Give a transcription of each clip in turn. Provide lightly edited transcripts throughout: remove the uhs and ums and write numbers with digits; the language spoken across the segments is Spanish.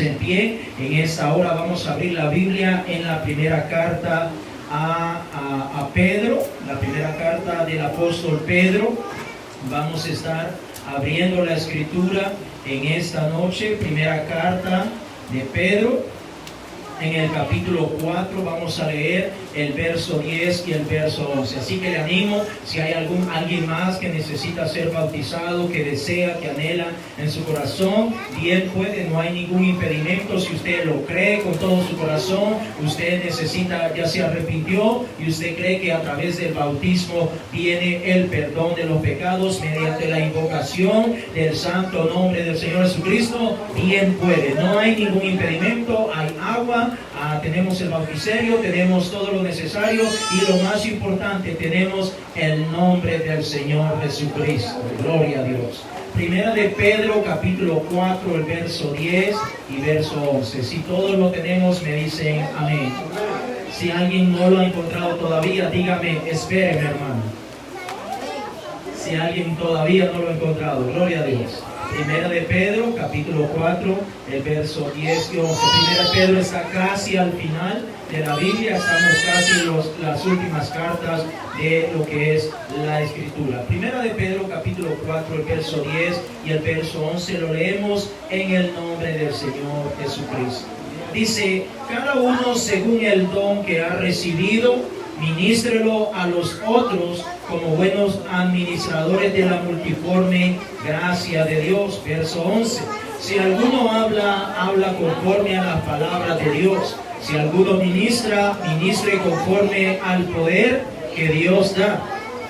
En pie, en esta hora vamos a abrir la Biblia en la primera carta a Pedro, la primera carta del apóstol Pedro. Vamos a estar abriendo la escritura en esta noche, primera carta de Pedro. En el capítulo 4 vamos a leer el verso 10 y el verso 11. Así que le animo, si hay alguien más que necesita ser bautizado, que desea, que anhela en su corazón, bien puede, no hay ningún impedimento. Si usted lo cree con todo su corazón, usted necesita, ya se arrepintió y usted cree que a través del bautismo viene el perdón de los pecados mediante la invocación del santo nombre del Señor Jesucristo, bien puede. No hay ningún impedimento, hay agua. Tenemos el bauticerio, tenemos todo lo necesario y lo más importante, tenemos el nombre del Señor Jesucristo. Gloria a Dios. Primera de Pedro, capítulo 4, el verso 10 y verso 11. Si todos lo tenemos, me dicen amén. Si alguien no lo ha encontrado todavía, dígame, espere, mi hermano. Si alguien todavía no lo ha encontrado, gloria a Dios. Primera de Pedro, capítulo 4, el verso 10 y 11. Primera de Pedro está casi al final de la Biblia, estamos casi en las últimas cartas de lo que es la Escritura. Primera de Pedro, capítulo 4, el verso 10 y el verso 11, lo leemos en el nombre del Señor Jesucristo. Dice, cada uno según el don que ha recibido, ministrelo a los otros como buenos administradores de la multiforme gracia de Dios. Verso 11. Si alguno habla conforme a las palabras de Dios. Si alguno ministre conforme al poder que Dios da,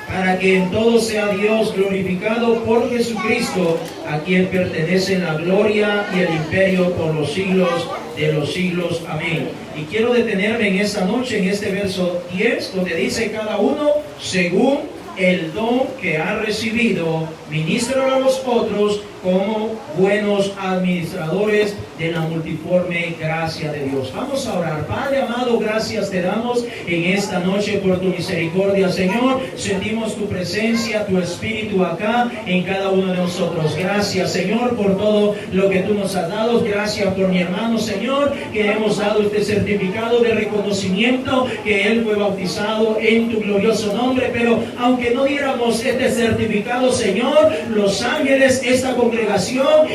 para que en todo sea Dios glorificado por Jesucristo, a quien pertenece la gloria y el imperio por los siglos de los siglos. Amén. Y quiero detenerme en esta noche, en este verso 10, donde dice cada uno según el don que ha recibido, ministra a los otros como buenos administradores de la multiforme gracia de Dios. Vamos a orar. Padre amado, gracias te damos en esta noche por tu misericordia, Señor. Sentimos tu presencia, tu espíritu acá en cada uno de nosotros. Gracias, Señor, por todo lo que tú nos has dado. Gracias por mi hermano, Señor, que hemos dado este certificado de reconocimiento, que él fue bautizado en tu glorioso nombre. Pero aunque no diéramos este certificado, Señor, los ángeles, esta congregación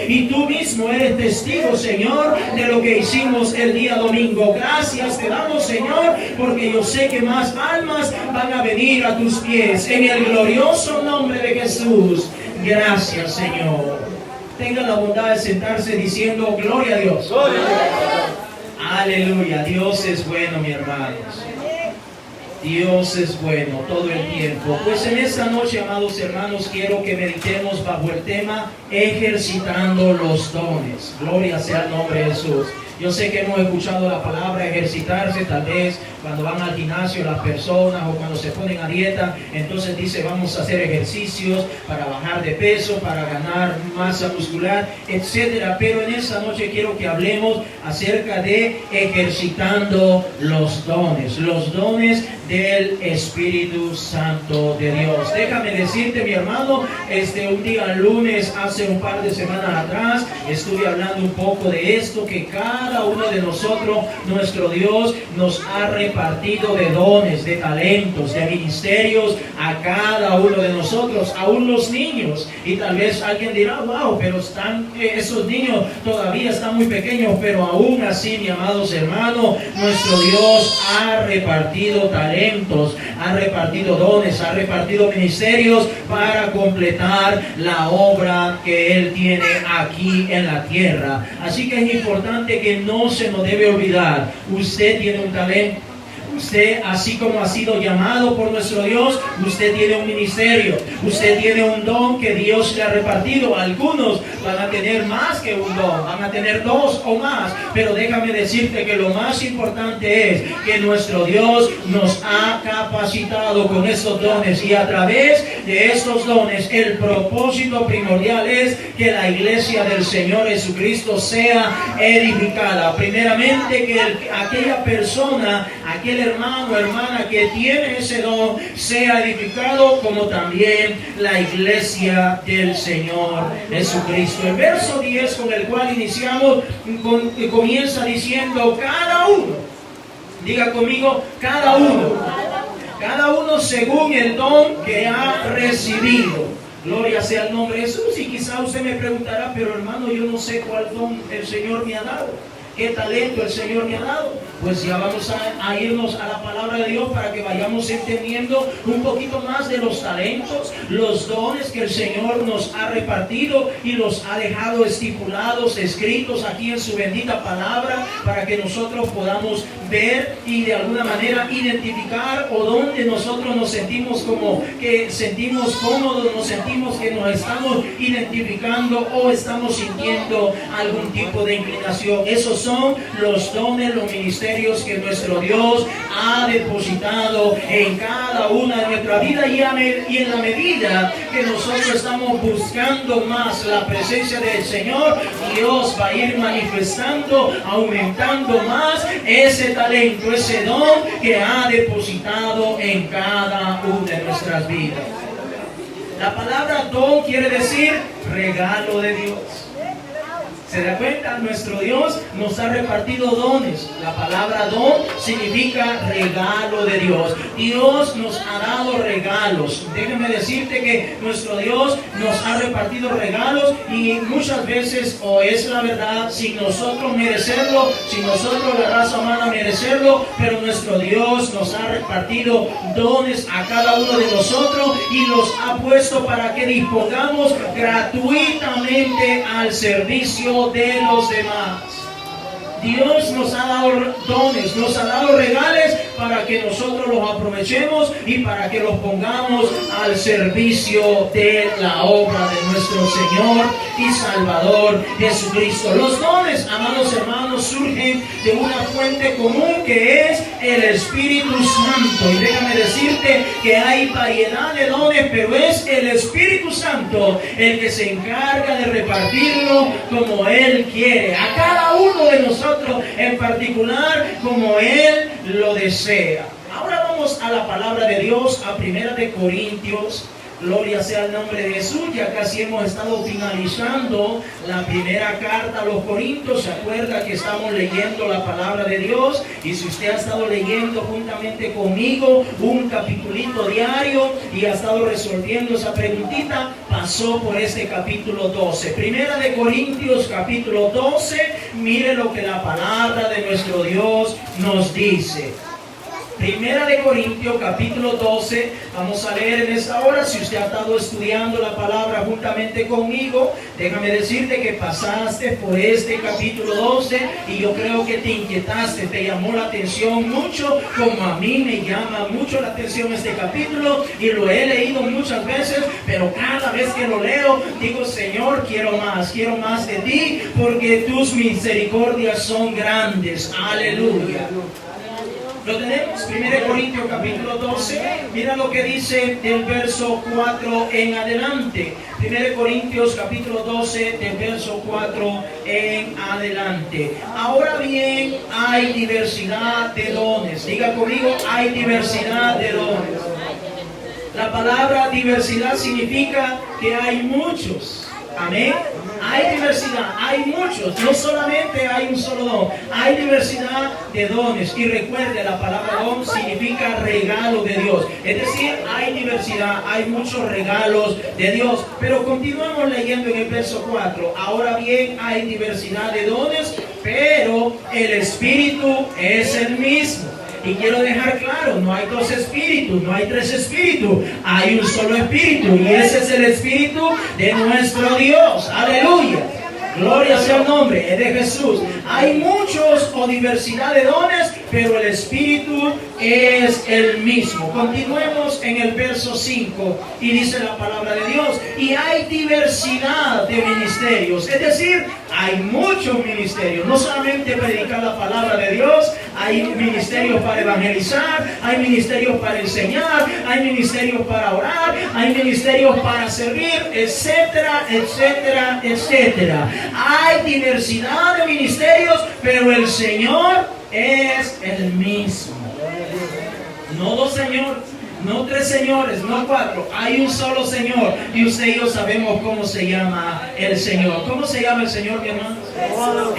y tú mismo eres testigo, Señor, de lo que hicimos el día domingo. Gracias te damos, Señor, porque yo sé que más almas van a venir a tus pies en el glorioso nombre de Jesús. Gracias, Señor. Tenga la bondad de sentarse diciendo gloria a Dios. Gloria a Dios. Aleluya. Dios es bueno, mi hermanos. Dios es bueno todo el tiempo. Pues en esta noche, amados hermanos, quiero que meditemos bajo el tema ejercitando los dones. Gloria sea el nombre de Jesús. Yo sé que hemos escuchado la palabra ejercitarse, tal vez cuando van al gimnasio las personas o cuando se ponen a dieta, entonces dice vamos a hacer ejercicios para bajar de peso, para ganar masa muscular, etcétera. Pero en esta noche quiero que hablemos acerca de ejercitando los dones del Espíritu Santo de Dios. Déjame decirte, mi hermano, un día lunes, hace un par de semanas atrás, estuve hablando un poco de esto, que cada uno de nosotros, nuestro Dios nos ha repartido de dones, de talentos, de ministerios a cada uno de nosotros, aún los niños. Y tal vez alguien dirá, wow, pero esos niños todavía están muy pequeños, pero aún así, mi amados hermanos, nuestro Dios ha repartido talentos, ha repartido dones, ha repartido ministerios para completar la obra que Él tiene aquí en la tierra. Así que es importante que no se nos debe olvidar, usted tiene un talento. Usted, así como ha sido llamado por nuestro Dios, usted tiene un ministerio, usted tiene un don que Dios le ha repartido. Algunos van a tener más que un don, van a tener dos o más, pero déjame decirte que lo más importante es que nuestro Dios nos ha capacitado con esos dones, y a través de estos dones el propósito primordial es que la iglesia del Señor Jesucristo sea edificada. Primeramente, que aquella persona, aquel hermano, hermana que tiene ese don sea edificado, como también la iglesia del Señor Jesucristo. El verso 10 con el cual iniciamos comienza diciendo: cada uno, diga conmigo, cada uno según el don que ha recibido. Gloria sea el nombre de Jesús. Y quizá usted me preguntará: pero hermano, yo no sé cuál don el Señor me ha dado, qué talento el Señor me ha dado. Pues ya vamos a irnos a la palabra de Dios para que vayamos entendiendo un poquito más de los talentos, los dones que el Señor nos ha repartido y los ha dejado estipulados, escritos aquí en su bendita palabra, para que nosotros podamos ver y de alguna manera identificar o donde nosotros nos sentimos como que sentimos cómodos, nos sentimos que nos estamos identificando o estamos sintiendo algún tipo de inclinación. Esos son los dones, los ministerios que nuestro Dios ha depositado en cada una de nuestra vida, y en la medida que nosotros estamos buscando más la presencia del Señor, Dios va a ir manifestando, aumentando más ese talento, ese don que ha depositado en cada una de nuestras vidas. La palabra don quiere decir regalo de Dios. ¿Se da cuenta? Nuestro Dios nos ha repartido dones. La palabra don significa regalo de Dios. Dios nos ha dado regalos. Déjame decirte que nuestro Dios nos ha repartido regalos, y muchas veces, o es la verdad, sin nosotros merecerlo, sin nosotros la raza humana merecerlo, pero nuestro Dios nos ha repartido dones a cada uno de nosotros y los ha puesto para que dispongamos gratuitamente al servicio de los demás. Dios nos ha dado dones, nos ha dado regalos para que nosotros los aprovechemos y para que los pongamos al servicio de la obra de nuestro Señor y Salvador Jesucristo. Los dones, amados hermanos, surgen de una fuente común que es el Espíritu Santo. Y déjame decirte que hay variedad de dones, pero es el Espíritu Santo el que se encarga de repartirlo como Él quiere, a cada uno de nosotros en particular, como Él lo desea. Ahora vamos a la palabra de Dios, a 1 de Corintios. Gloria sea el nombre de Jesús. Ya casi hemos estado finalizando la primera carta a los Corintios. Se acuerda que estamos leyendo la palabra de Dios, y si usted ha estado leyendo juntamente conmigo un capitulito diario y ha estado resolviendo esa preguntita, pasó por este capítulo 12. Primera de Corintios capítulo 12. Mire lo que la palabra de nuestro Dios nos dice. Primera de Corintios capítulo 12, vamos a leer en esta hora. Si usted ha estado estudiando la palabra juntamente conmigo, déjame decirte que pasaste por este capítulo 12 y yo creo que te inquietaste, te llamó la atención mucho, como a mí me llama mucho la atención este capítulo, y lo he leído muchas veces, pero cada vez que lo leo digo: Señor, quiero más de ti, porque tus misericordias son grandes. Aleluya. Lo tenemos, 1 Corintios capítulo 12, mira lo que dice del verso 4 en adelante. 1 Corintios capítulo 12, del verso 4 en adelante. Ahora bien, hay diversidad de dones. Diga conmigo: hay diversidad de dones. La palabra diversidad significa que hay muchos. Amén. Hay diversidad, hay muchos, no solamente hay un solo don, hay diversidad de dones. Y recuerde, la palabra don significa regalo de Dios. Es decir, hay diversidad, hay muchos regalos de Dios. Pero continuamos leyendo en el verso 4. Ahora bien, hay diversidad de dones, pero el Espíritu es el mismo. Y quiero dejar claro, no hay dos espíritus, no hay tres espíritus, hay un solo espíritu, y ese es el Espíritu de nuestro Dios. Aleluya. Gloria sea el nombre, es de Jesús. Hay muchos o diversidad de dones, pero el Espíritu es el mismo. Continuemos en el verso 5 y dice la palabra de Dios: y hay diversidad de ministerios. Es decir, hay muchos ministerios. No solamente predicar la palabra de Dios, hay ministerios para evangelizar, hay ministerios para enseñar, hay ministerios para orar, hay ministerios para servir, etcétera, etcétera, etcétera. Hay diversidad de ministerios, pero el Señor es el mismo. No dos señores, no tres señores, no cuatro. Hay un solo Señor. Y usted y yo sabemos cómo se llama el Señor. ¿Cómo se llama el Señor, mi hermano?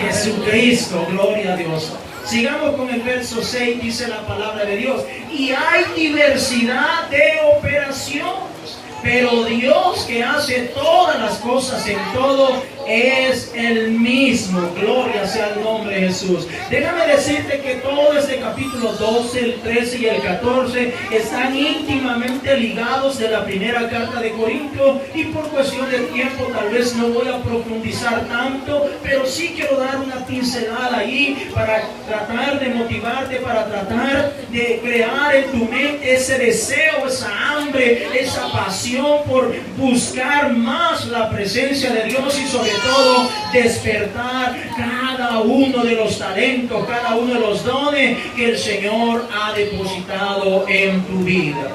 Jesucristo, gloria a Dios. Sigamos con el verso 6, dice la palabra de Dios. Y hay diversidad de operaciones, pero Dios que hace todas las cosas en todo es el mismo. Gloria sea el nombre de Jesús. Déjame decirte que todo este capítulo 12, el 13 y el 14 están íntimamente ligados de la primera carta de Corintios, y por cuestión de tiempo tal vez no voy a profundizar tanto, pero sí quiero dar una pincelada ahí para tratar de motivarte, para tratar de crear en tu mente ese deseo, esa hambre, esa pasión por buscar más la presencia de Dios, y sobre todo despertar cada uno de los talentos, cada uno de los dones que el Señor ha depositado en tu vida.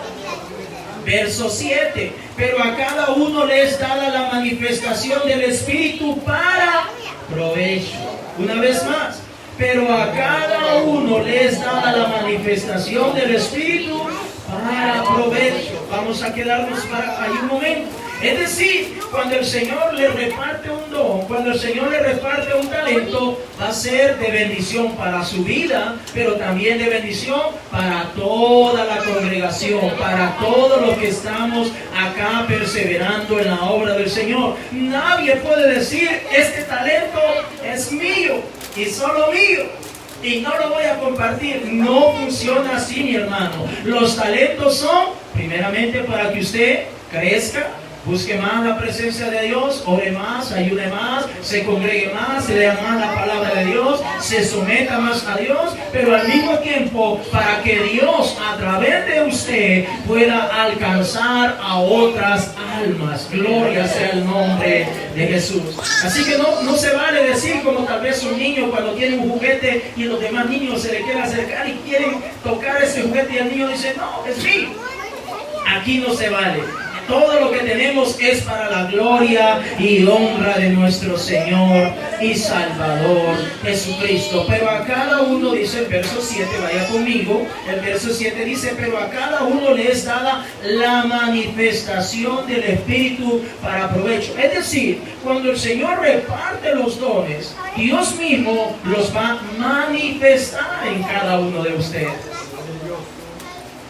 Verso 7, pero a cada uno le es dada la manifestación del Espíritu para provecho. Una vez más, pero a cada uno le es dada la manifestación del Espíritu para provecho. Vamos a quedarnos ahí un momento. Es decir, cuando el Señor le reparte un don, cuando el Señor le reparte un talento, va a ser de bendición para su vida, pero también de bendición para toda la congregación, para todos los que estamos acá perseverando en la obra del Señor. Nadie puede decir, este talento es mío y solo mío, y no lo voy a compartir. No funciona así, mi hermano. Los talentos son primeramente para que usted crezca, busque más la presencia de Dios, ore más, ayude más, se congregue más, lea más la palabra de Dios, se someta más a Dios, pero al mismo tiempo para que Dios a través de usted pueda alcanzar a otras almas. Gloria sea el nombre de Jesús. Así que no se vale decir como tal vez un niño cuando tiene un juguete y los demás niños se le quieren acercar y quieren tocar ese juguete, y el niño dice, no, es mío. Aquí no se vale. Todo lo que tenemos es para la gloria y honra de nuestro Señor y Salvador Jesucristo. Pero a cada uno, dice el verso 7, vaya conmigo, el verso 7 dice, pero a cada uno le es dada la manifestación del Espíritu para provecho. Es decir, cuando el Señor reparte los dones, Dios mismo los va a manifestar en cada uno de ustedes.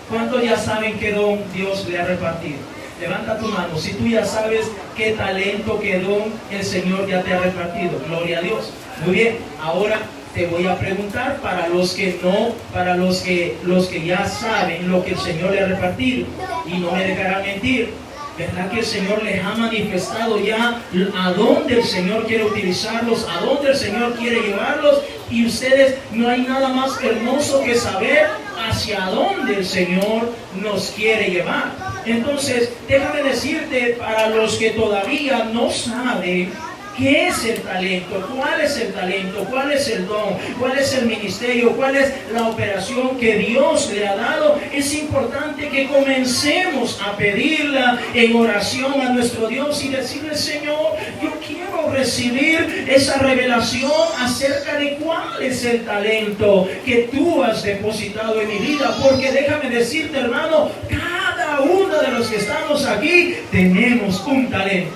¿Cuántos ya saben qué don Dios le ha repartido? Levanta tu mano si tú ya sabes qué talento, qué don el Señor ya te ha repartido. Gloria a Dios. Muy bien, ahora te voy a preguntar para los que no, para los que ya saben lo que el Señor le ha repartido, y no me dejará mentir. ¿Verdad que el Señor les ha manifestado ya a dónde el Señor quiere utilizarlos, a dónde el Señor quiere llevarlos? Y ustedes, no hay nada más hermoso que saber hacia dónde el Señor nos quiere llevar. Entonces, déjame decirte, para los que todavía no saben ¿qué es el talento? ¿Cuál es el talento? ¿Cuál es el don? ¿Cuál es el ministerio? ¿Cuál es la operación que Dios le ha dado? Es importante que comencemos a pedirla en oración a nuestro Dios y decirle, Señor, yo quiero recibir esa revelación acerca de cuál es el talento que tú has depositado en mi vida. Porque déjame decirte, hermano, cada uno de los que estamos aquí tenemos un talento.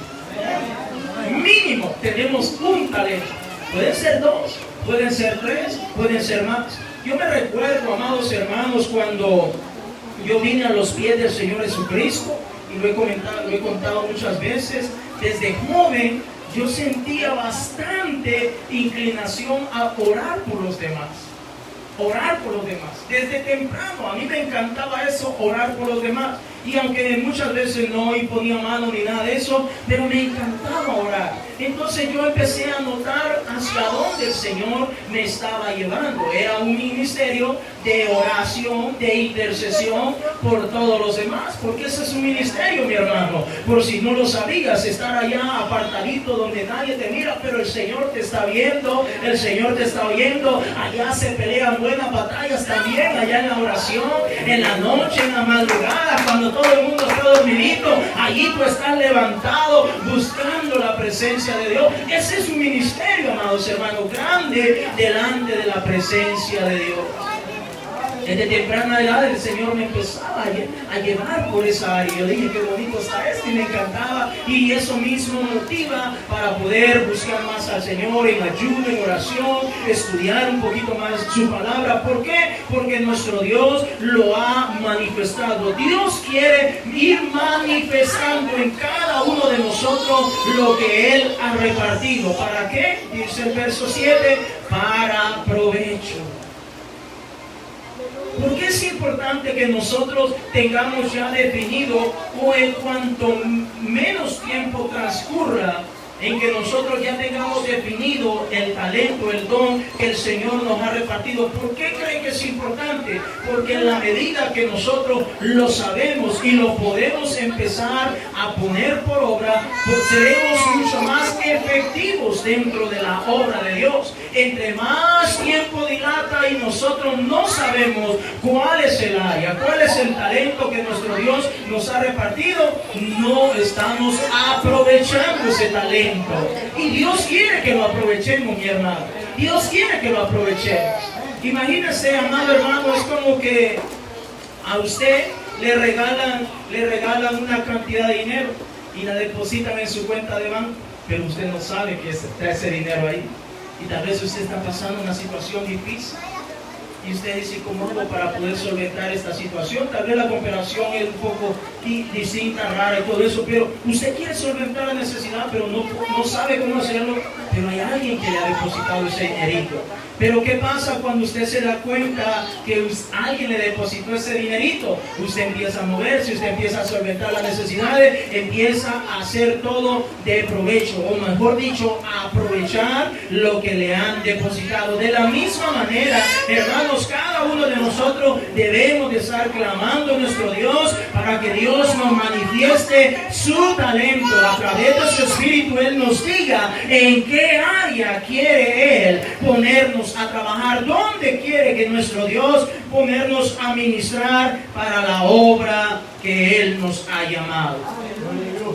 Mínimo tenemos un talento. Pueden ser dos, pueden ser tres, pueden ser más. Yo me recuerdo, amados hermanos, cuando yo vine a los pies del Señor Jesucristo, y lo he contado muchas veces. Desde joven yo sentía bastante inclinación a orar por los demás. Orar por los demás. Desde temprano a mí me encantaba eso, orar por los demás. Y aunque muchas veces no ponía mano ni nada de eso, pero me encantaba orar. Entonces yo empecé a notar hacia dónde el Señor me estaba llevando. Era un ministerio de oración, de intercesión por todos los demás. Porque ese es un ministerio, mi hermano. Por si no lo sabías, estar allá apartadito donde nadie te mira, pero el Señor te está viendo, el Señor te está oyendo. Allá se pelean buenas batallas también, allá en la oración, en la noche, en la madrugada, cuando todo el mundo está dormidito, allí tú estás levantado buscando la presencia de Dios. Ese es un ministerio, amados hermanos, grande delante de la presencia de Dios. Desde temprana edad el Señor me empezaba a llevar por esa área. Yo dije, qué bonito está esto, y me encantaba. Y eso mismo motiva para poder buscar más al Señor en ayuno, en oración, estudiar un poquito más su palabra. ¿Por qué? Porque nuestro Dios lo ha manifestado. Dios quiere ir manifestando en cada uno de nosotros lo que Él ha repartido. ¿Para qué? Dice el verso 7, para provecho. ¿Por qué es importante que nosotros tengamos ya definido, o en cuanto menos tiempo transcurra, en que nosotros ya tengamos definido el talento, el don que el Señor nos ha repartido? ¿Por qué creen que es importante? Porque en la medida que nosotros lo sabemos y lo podemos empezar a poner por obra, pues seremos mucho más efectivos dentro de la obra de Dios. Entre más tiempo dilata y nosotros no sabemos cuál es el área, cuál es el talento que nuestro Dios nos ha repartido, no estamos aprovechando ese talento. Y Dios quiere que lo aprovechemos, mi hermano. Dios quiere que lo aprovechemos. Imagínese, amado hermano, es como que a usted le regalan una cantidad de dinero y la depositan en su cuenta de banco, pero usted no sabe que está ese dinero ahí. Y tal vez usted está pasando una situación difícil y usted dice, ¿cómo hago para poder solventar esta situación? Tal vez la cooperación es un poco distinta, rara y todo eso, pero usted quiere solventar la necesidad, pero no sabe cómo hacerlo. Pero hay alguien que le ha depositado ese dinerito. Pero ¿qué pasa cuando usted se da cuenta que alguien le depositó ese dinerito? Usted empieza a moverse, usted empieza a solventar las necesidades, empieza a hacer todo de provecho, o mejor dicho, a aprovechar lo que le han depositado. De la misma manera, hermanos, cada uno de nosotros debemos de estar clamando a nuestro Dios para que Dios nos manifieste su talento. A través de su Espíritu Él nos diga en qué área quiere Él ponernos a trabajar, dónde quiere que nuestro Dios ponernos a ministrar para la obra que Él nos ha llamado.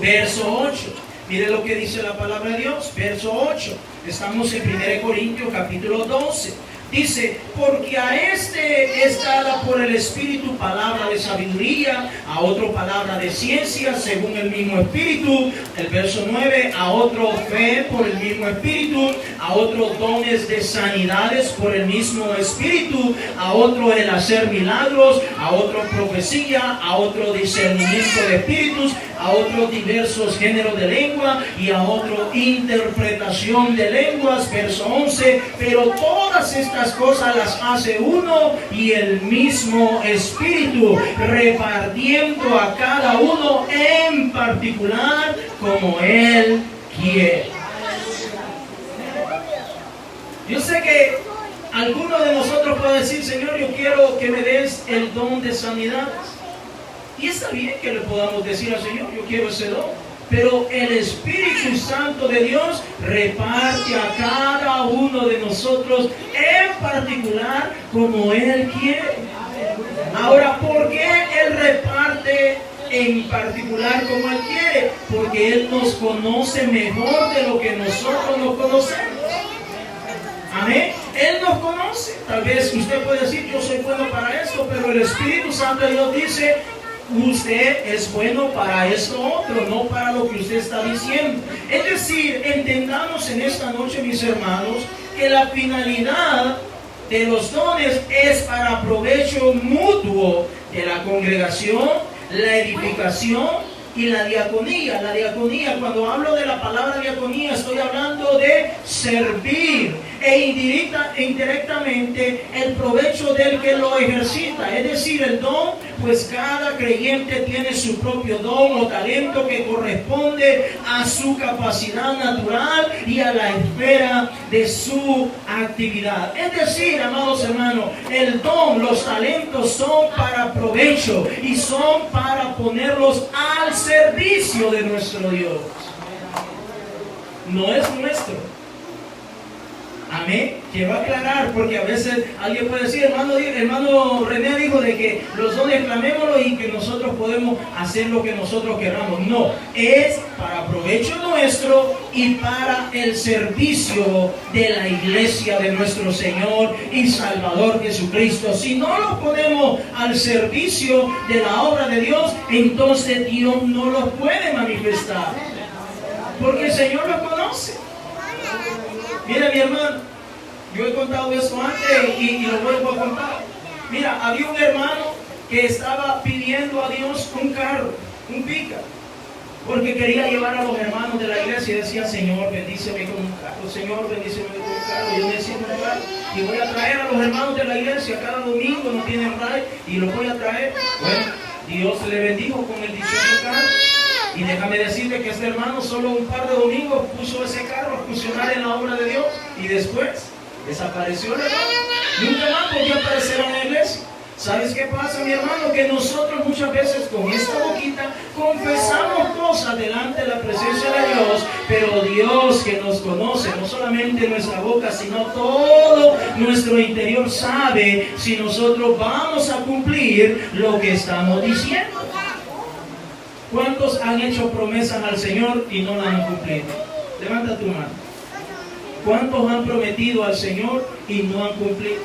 Verso 8. Mire lo que dice la palabra de Dios. Verso 8. Estamos en 1 Corintios capítulo 12. Dice, porque a este es dada por el Espíritu palabra de sabiduría, a otro palabra de ciencia según el mismo Espíritu. El verso 9, a otro fe por el mismo Espíritu, a otro dones de sanidades por el mismo Espíritu, a otro el hacer milagros, a otro profecía, a otro discernimiento de espíritus, a otros diversos géneros de lengua y a otro interpretación de lenguas. Verso 11, pero todas estas cosas las hace uno y el mismo Espíritu, repartiendo a cada uno en particular como Él quiere. Yo sé que alguno de nosotros puede decir, Señor, yo quiero que me des el don de sanidad. Y está bien que le podamos decir al Señor, yo quiero ese don. Pero el Espíritu Santo de Dios reparte a cada uno de nosotros en particular como Él quiere. Ahora, ¿por qué Él reparte en particular como Él quiere? Porque Él nos conoce mejor de lo que nosotros nos conocemos. Amén. Él nos conoce. Tal vez usted puede decir, yo soy bueno para esto, pero el Espíritu Santo de Dios dice, usted es bueno para esto otro, no para lo que usted está diciendo. Es decir, entendamos en esta noche, mis hermanos, que la finalidad de los dones es para provecho mutuo de la congregación, la edificación y la diaconía. La diaconía, cuando hablo de la palabra diaconía, estoy hablando de servir e indirectamente el provecho del que lo ejercita. Es decir, el don, pues cada creyente tiene su propio don o talento que corresponde a su capacidad natural y a la esfera de su actividad. Es decir, amados hermanos, el don, los talentos son para provecho y son para ponerlos al servicio de nuestro Dios. No es nuestro. Amén. Quiero aclarar porque a veces alguien puede decir, hermano René dijo de que los dones clamémoslo y que nosotros podemos hacer lo que nosotros queramos. No, es para provecho nuestro y para el servicio de la iglesia de nuestro Señor y Salvador Jesucristo. Si no los ponemos al servicio de la obra de Dios, entonces Dios no los puede manifestar, porque el Señor los conoce. Mira, mi hermano, yo he contado esto antes y lo vuelvo a contar. Mira, había un hermano que estaba pidiendo a Dios un carro, un pica, porque quería llevar a los hermanos de la iglesia y decía, Señor, bendíceme con un carro, Señor, bendíceme con un carro, yo necesito un carro y voy a traer a los hermanos de la iglesia cada domingo, no tienen ride y los voy a traer. Bueno, Dios le bendijo con el dichoso carro. Y déjame decirle que este hermano solo un par de domingos puso ese carro a funcionar en la obra de Dios y después desapareció el hermano. Nunca más podía aparecer en la iglesia. ¿Sabes qué pasa, mi hermano? Que nosotros muchas veces con esta boquita confesamos cosas delante de la presencia de Dios, pero Dios que nos conoce, no solamente nuestra boca, sino todo nuestro interior, sabe si nosotros vamos a cumplir lo que estamos diciendo. ¿Cuántos han hecho promesas al Señor y no las han cumplido? Levanta tu mano. ¿Cuántos han prometido al Señor y no han cumplido?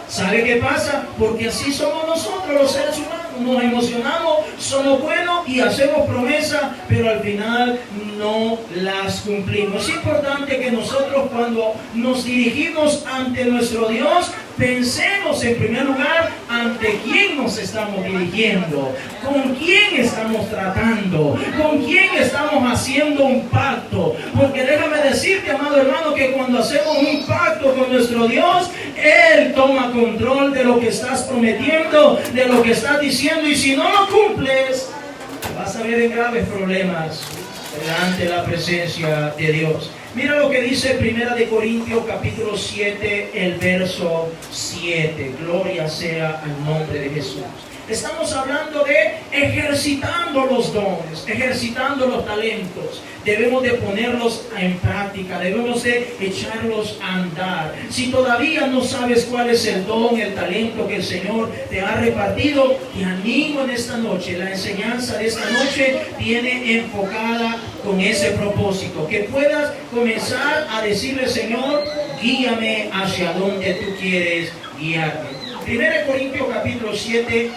¿Sabe qué pasa? Porque así somos nosotros los seres humanos. Nos emocionamos, somos buenos y hacemos promesas, pero al final no las cumplimos. Es importante que nosotros cuando nos dirigimos ante nuestro Dios, pensemos en primer lugar ante quién nos estamos dirigiendo, con quién estamos tratando, con quién estamos haciendo un pacto. Porque déjame decirte, amado hermano, que cuando hacemos un pacto con nuestro Dios, Él toma control de lo que estás prometiendo, de lo que estás diciendo, y si no lo cumples, vas a ver en graves problemas delante de la presencia de Dios. Mira lo que dice 1 Corintios capítulo 7, el verso 7. Gloria sea al nombre de Jesús. Estamos hablando de ejercitando los dones, ejercitando los talentos. Debemos de ponerlos en práctica, debemos de echarlos a andar. Si todavía no sabes cuál es el don, el talento que el Señor te ha repartido, te animo en esta noche. La enseñanza de esta noche viene enfocada con ese propósito. Que puedas comenzar a decirle, Señor, guíame hacia donde tú quieres guiarme. 1 Corintios capítulo 7.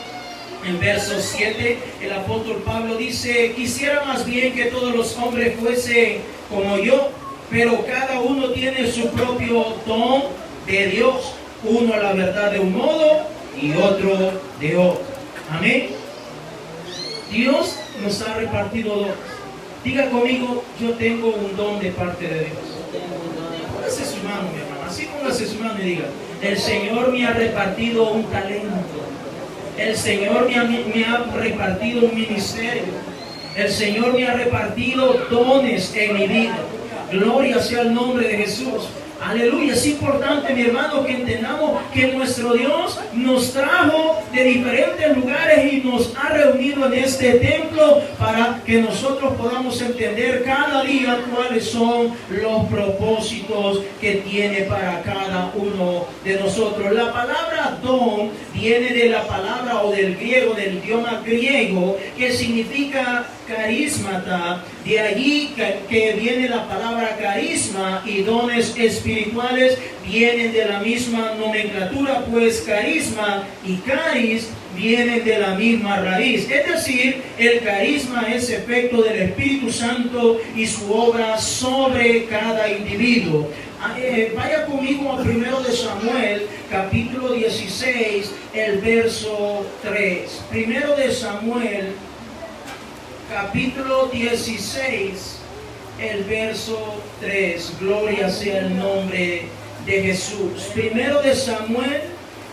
En verso 7, el apóstol Pablo dice, quisiera más bien que todos los hombres fuesen como yo, pero cada uno tiene su propio don de Dios, uno la verdad de un modo y otro de otro. Amén. Dios nos ha repartido dones. Diga conmigo, yo tengo un don de parte de Dios. Póngase su mano, mi hermano, así póngase su mano y diga, el Señor me ha repartido un talento. El Señor me ha repartido un ministerio. El Señor me ha repartido dones en mi vida. Gloria sea el nombre de Jesús. Aleluya. Es importante, mi hermano, que entendamos que nuestro Dios nos trajo de diferentes lugares y nos ha reunido en este templo para que nosotros podamos entender cada día cuáles son los propósitos que tiene para cada uno de nosotros. La palabra don viene de la palabra o del griego, del idioma griego, que significa carismata. De allí que viene la palabra carisma, y dones espirituales vienen de la misma nomenclatura, pues carisma y caris vienen de la misma raíz. Es decir, el carisma es efecto del Espíritu Santo y su obra sobre cada individuo. Vaya conmigo a 1 Samuel capítulo 16, el verso 3. 1 Samuel capítulo 16, el verso 3. Gloria sea el nombre de Jesús. 1 Samuel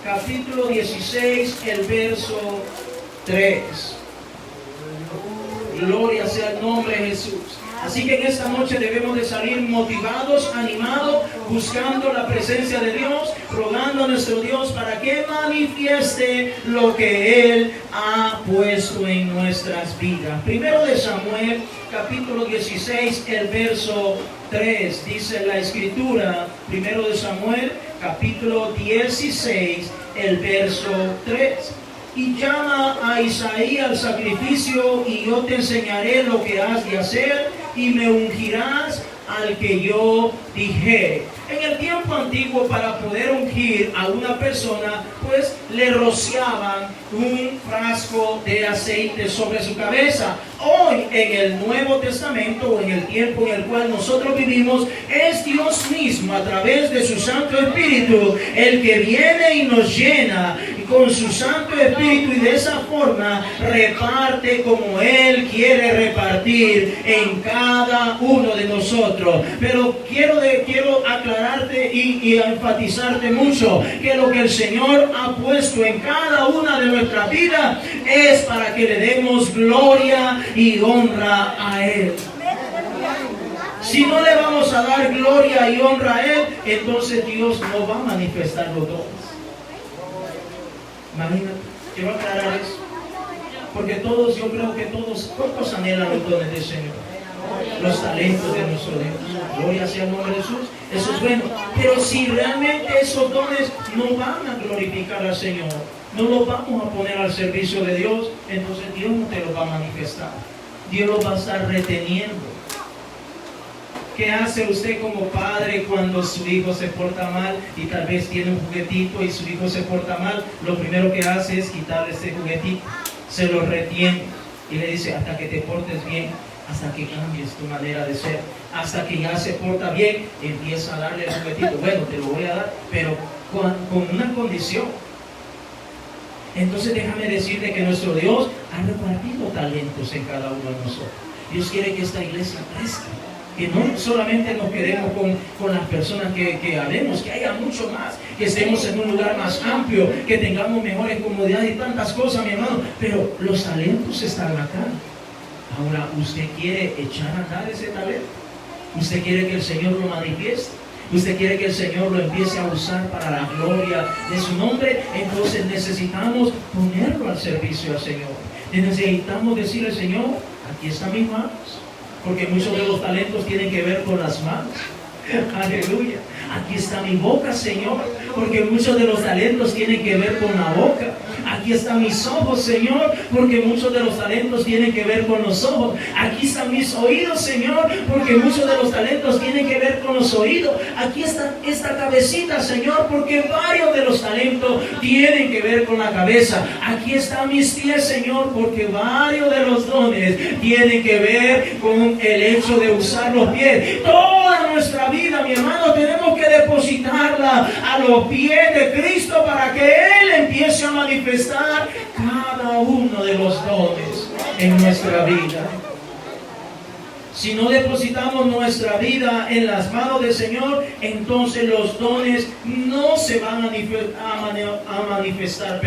capítulo 16, el verso 3. Gloria sea el nombre de Jesús. Así que en esta noche debemos de salir motivados, animados, buscando la presencia de Dios, rogando a nuestro Dios para que manifieste lo que Él ha puesto en nuestras vidas. Primero de Samuel, capítulo 16, el verso 3, dice la Escritura. Primero de Samuel, capítulo 16, el verso 3. Y llama a Isaí al sacrificio, y yo te enseñaré lo que has de hacer, y me ungirás al que yo dijere. En el tiempo antiguo, para poder ungir a una persona, pues le rociaban un frasco de aceite sobre su cabeza. Hoy, en el Nuevo Testamento, o en el tiempo en el cual nosotros vivimos, es Dios mismo, a través de su Santo Espíritu, el que viene y nos llena con su Santo Espíritu, y de esa forma reparte como Él quiere repartir en cada uno de nosotros. Pero quiero aclararte y enfatizarte mucho que lo que el Señor ha puesto en cada una de nuestras vidas es para que le demos gloria y honra a Él. Si no le vamos a dar gloria y honra a Él, entonces Dios no va a manifestar los dones. Imagínate, quiero aclarar eso. Porque todos, yo creo que todos, ¿cuántos anhelan los dones del Señor? Los talentos de nuestro Dios. Gloria sea el nombre de Jesús. Eso es bueno. Pero si realmente esos dones no van a glorificar al Señor, no los vamos a poner al servicio de Dios, entonces Dios no te los va a manifestar. Dios los va a estar reteniendo. ¿Qué hace usted como padre cuando su hijo se porta mal y tal vez tiene un juguetito y su hijo se porta mal? Lo primero que hace es quitarle ese juguetito, se lo retiene y le dice: hasta que te portes bien, hasta que cambies tu manera de ser, hasta que ya se porta bien, empieza a darle el juguetito. Bueno, te lo voy a dar, pero con una condición. Entonces déjame decirte que nuestro Dios ha repartido talentos en cada uno de nosotros. Dios quiere que esta iglesia crezca, que no solamente nos quedemos con las personas que hablemos, que haya mucho más, que estemos en un lugar más amplio, que tengamos mejores comodidades y tantas cosas, mi hermano, pero los talentos están acá. Ahora, ¿usted quiere echar a andar ese talento? ¿Usted quiere que el Señor lo manifieste? ¿Usted quiere que el Señor lo empiece a usar para la gloria de su nombre? Entonces necesitamos ponerlo al servicio del Señor. Necesitamos decirle: Señor, aquí están mis manos. Porque muchos de los talentos tienen que ver con las manos. Aleluya. Aquí está mi boca, Señor, porque muchos de los talentos tienen que ver con la boca. Aquí están mis ojos, Señor, porque muchos de los talentos tienen que ver con los ojos. Aquí están mis oídos, Señor, porque muchos de los talentos tienen que ver con los oídos. Aquí está esta cabecita, Señor, porque varios de los talentos tienen que ver con la cabeza. Aquí están mis pies, Señor, porque varios de los dones tienen que ver con el hecho de usar los pies. Toda nuestra vida, mi hermano, tenemos que depositarla a los pies de Cristo para que Él empiece a manifestar cada uno de los dones en nuestra vida. Si no depositamos nuestra vida en las manos del Señor, entonces los dones no se van a manifestar,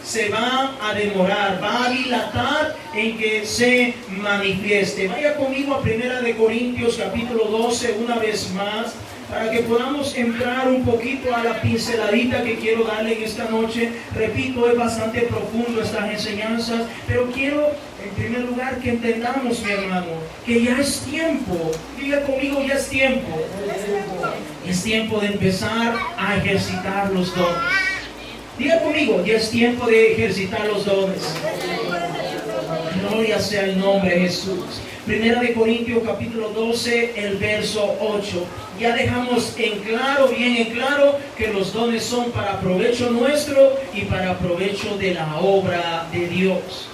se va a demorar, va a dilatar en que se manifieste. Vaya conmigo a 1 Corintios capítulo 12 una vez más, para que podamos entrar un poquito a la pinceladita que quiero darle en esta noche. Repito, es bastante profundo estas enseñanzas, pero quiero en primer lugar que entendamos, mi hermano, que ya es tiempo. Diga conmigo: ya es tiempo. Es tiempo de empezar a ejercitar los dones. Diga conmigo: ya es tiempo de ejercitar los dones. Gloria sea el nombre de Jesús. 1 Corintios capítulo 12, el verso 8. Ya dejamos bien en claro que los dones son para provecho nuestro y para provecho de la obra de Dios.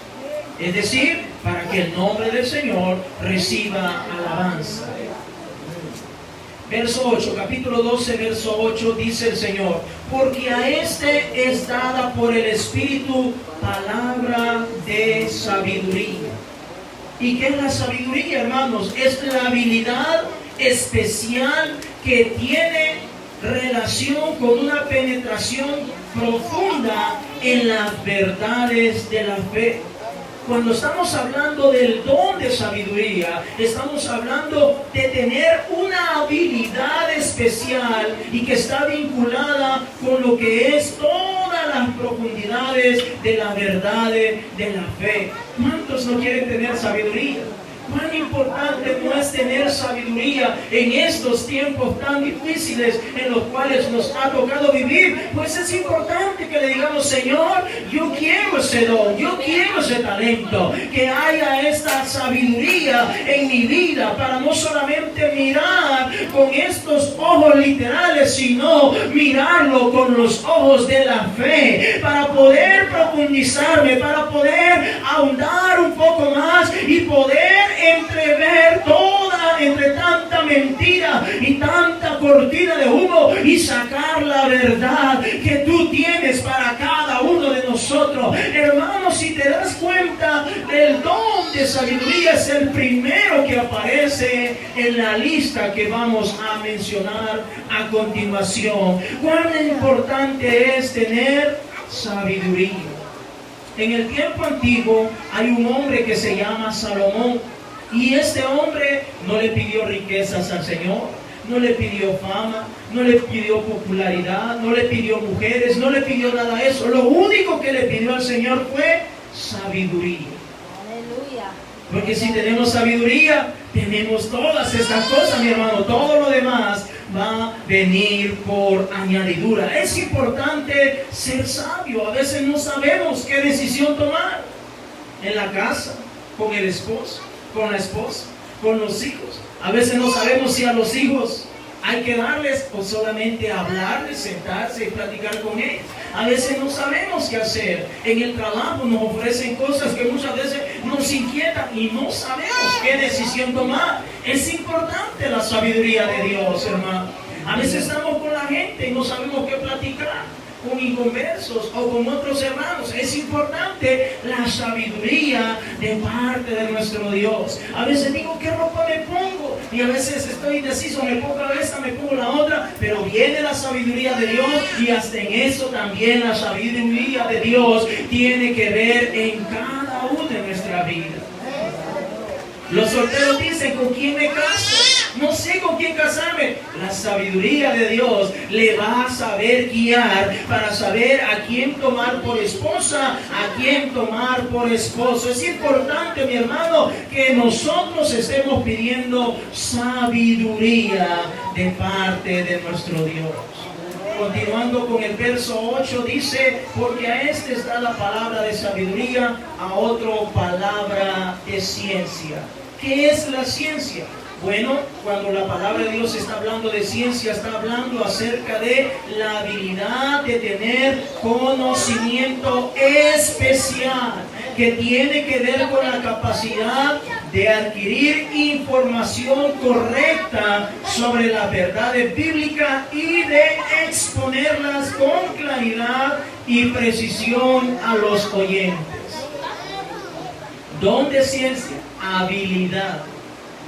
Es decir, para que el nombre del Señor reciba alabanza. Verso 8, capítulo 12, verso 8, dice el Señor: porque a este es dada por el Espíritu palabra de sabiduría. ¿Y qué es la sabiduría, hermanos? Es la habilidad especial que tiene relación con una penetración profunda en las verdades de la fe. Cuando estamos hablando del don de sabiduría, estamos hablando de tener una habilidad especial y que está vinculada con lo que es todas las profundidades de la verdad de la fe. ¿Cuántos no quieren tener sabiduría? ¿Cuán importante no es tener sabiduría en estos tiempos tan difíciles en los cuales nos ha tocado vivir? Pues es importante que le digamos: Señor, yo quiero ese don, yo quiero ese talento, que haya esta sabiduría en mi vida para no solamente mirar con estos ojos literales, sino mirarlo con los ojos de la fe, para poder profundizarme, para poder ahondar un poco más y poder entrever entre tanta mentira y tanta cortina de humo y sacar la verdad que tú tienes para cada uno de nosotros. Hermanos, si te das cuenta, el don de sabiduría es el primero que aparece en la lista que vamos a mencionar a continuación. Cuán importante es tener sabiduría. En el tiempo antiguo hay un hombre que se llama Salomón. Y este hombre no le pidió riquezas al Señor, no le pidió fama, no le pidió popularidad, no le pidió mujeres, no le pidió nada de eso. Lo único que le pidió al Señor fue sabiduría. Aleluya. Porque si tenemos sabiduría, tenemos todas estas cosas, mi hermano. Todo lo demás va a venir por añadidura. Es importante ser sabio. A veces no sabemos qué decisión tomar en la casa, con el esposo, con la esposa, con los hijos. A veces no sabemos si a los hijos hay que darles o solamente hablarles, sentarse y platicar con ellos. A veces no sabemos qué hacer. En el trabajo nos ofrecen cosas que muchas veces nos inquietan y no sabemos qué decisión tomar. Es importante la sabiduría de Dios, hermano. A veces estamos con la gente y no sabemos qué platicar con inconversos o con otros hermanos. Es importante la sabiduría de parte de nuestro Dios. A veces digo: ¿qué ropa me pongo? Y a veces estoy indeciso, me pongo esta, me pongo la otra. Pero viene la sabiduría de Dios, y hasta en eso también la sabiduría de Dios tiene que ver en cada una de nuestra vida. Los solteros dicen: ¿con quién me caso? No sé con quién casarme. La sabiduría de Dios le va a saber guiar para saber a quién tomar por esposa, a quién tomar por esposo. Es importante, mi hermano, que nosotros estemos pidiendo sabiduría de parte de nuestro Dios. Continuando con el verso 8, dice: porque a este está la palabra de sabiduría, a otro palabra de ciencia. ¿Qué es la ciencia? Bueno, cuando la palabra de Dios está hablando de ciencia, está hablando acerca de la habilidad de tener conocimiento especial, que tiene que ver con la capacidad de adquirir información correcta sobre las verdades bíblicas y de exponerlas con claridad y precisión a los oyentes. Don de ciencia, habilidad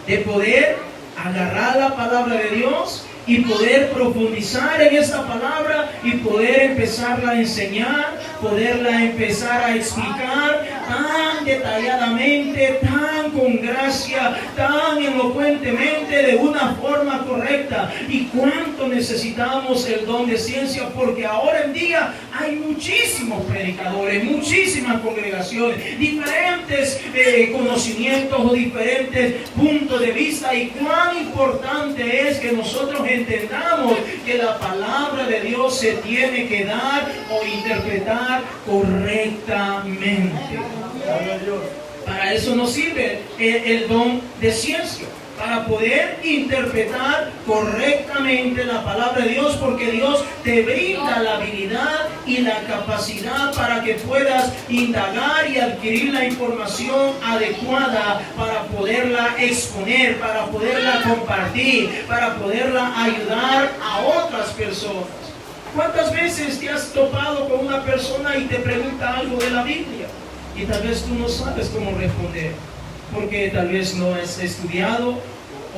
de poder agarrar la palabra de Dios y poder profundizar en esta palabra y poder empezarla a enseñar, poderla empezar a explicar tan detalladamente, tan con gracia, tan elocuentemente, de una forma correcta. Y cuánto necesitamos el don de ciencia, porque ahora en día hay muchísimos predicadores, muchísimas congregaciones, diferentes conocimientos o diferentes puntos de vista. Y cuán importante es que nosotros entendamos que la palabra de Dios se tiene que dar o interpretar correctamente. Para eso nos sirve el don de ciencia, para poder interpretar correctamente la palabra de Dios, porque Dios te brinda la habilidad y la capacidad para que puedas indagar y adquirir la información adecuada para poderla exponer, para poderla compartir, para poderla ayudar a otras personas. ¿Cuántas veces te has topado con una persona y te pregunta algo de la Biblia y tal vez tú no sabes cómo responder? Porque tal vez no has estudiado,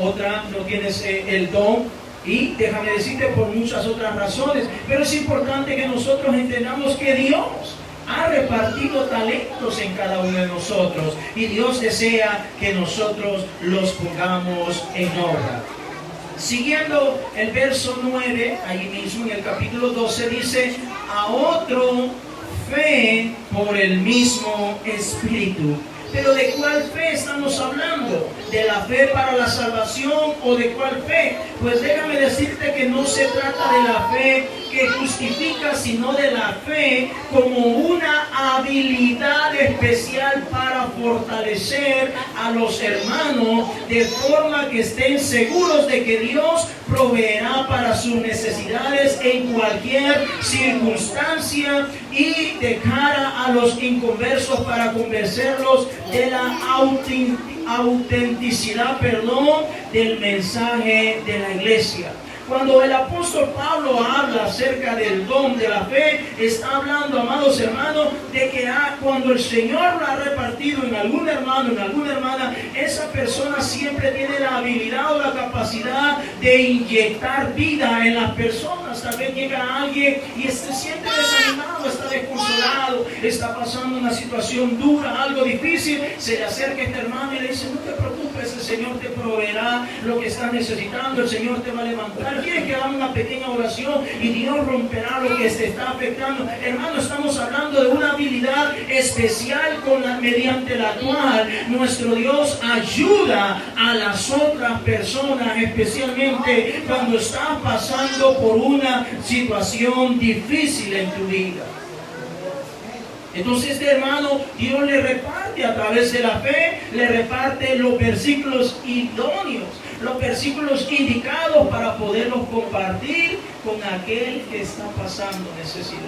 otra no tienes el don, y déjame decirte, por muchas otras razones. Pero es importante que nosotros entendamos que Dios ha repartido talentos en cada uno de nosotros y Dios desea que nosotros los pongamos en obra. Siguiendo el verso 9, ahí mismo en el capítulo 12 dice: a otro fe por el mismo Espíritu. Pero ¿de cuál fe estamos hablando? ¿De la fe para la salvación o de cuál fe? Pues déjame decirte que no se trata de la fe que justifica, sino de la fe como una habilidad especial para fortalecer a los hermanos, de forma que estén seguros de que Dios proveerá para sus necesidades en cualquier circunstancia, y de cara a los inconversos para convencerlos de la autenticidad, del mensaje de la iglesia. Cuando el apóstol Pablo habla acerca del don de la fe, está hablando, amados hermanos, de que cuando el Señor lo ha repartido en algún hermano, en alguna hermana, esa persona siempre tiene la habilidad o la capacidad de inyectar vida en las personas. Tal vez llega alguien y se siente desanimado, está desconsolado, está pasando una situación dura, algo difícil, se le acerca a este hermano y le dice: no te preocupes, el Señor te proveerá lo que estás necesitando, el Señor te va a levantar. Quieres que hagamos una pequeña oración y Dios romperá lo que se está afectando. Hermano, estamos hablando de una habilidad especial mediante la cual nuestro Dios ayuda a las otras personas, especialmente cuando estás pasando por una situación difícil en tu vida. Entonces, este hermano, Dios le reparte a través de la fe, le reparte los versículos idóneos, los versículos indicados para poderlos compartir con aquel que está pasando necesidad.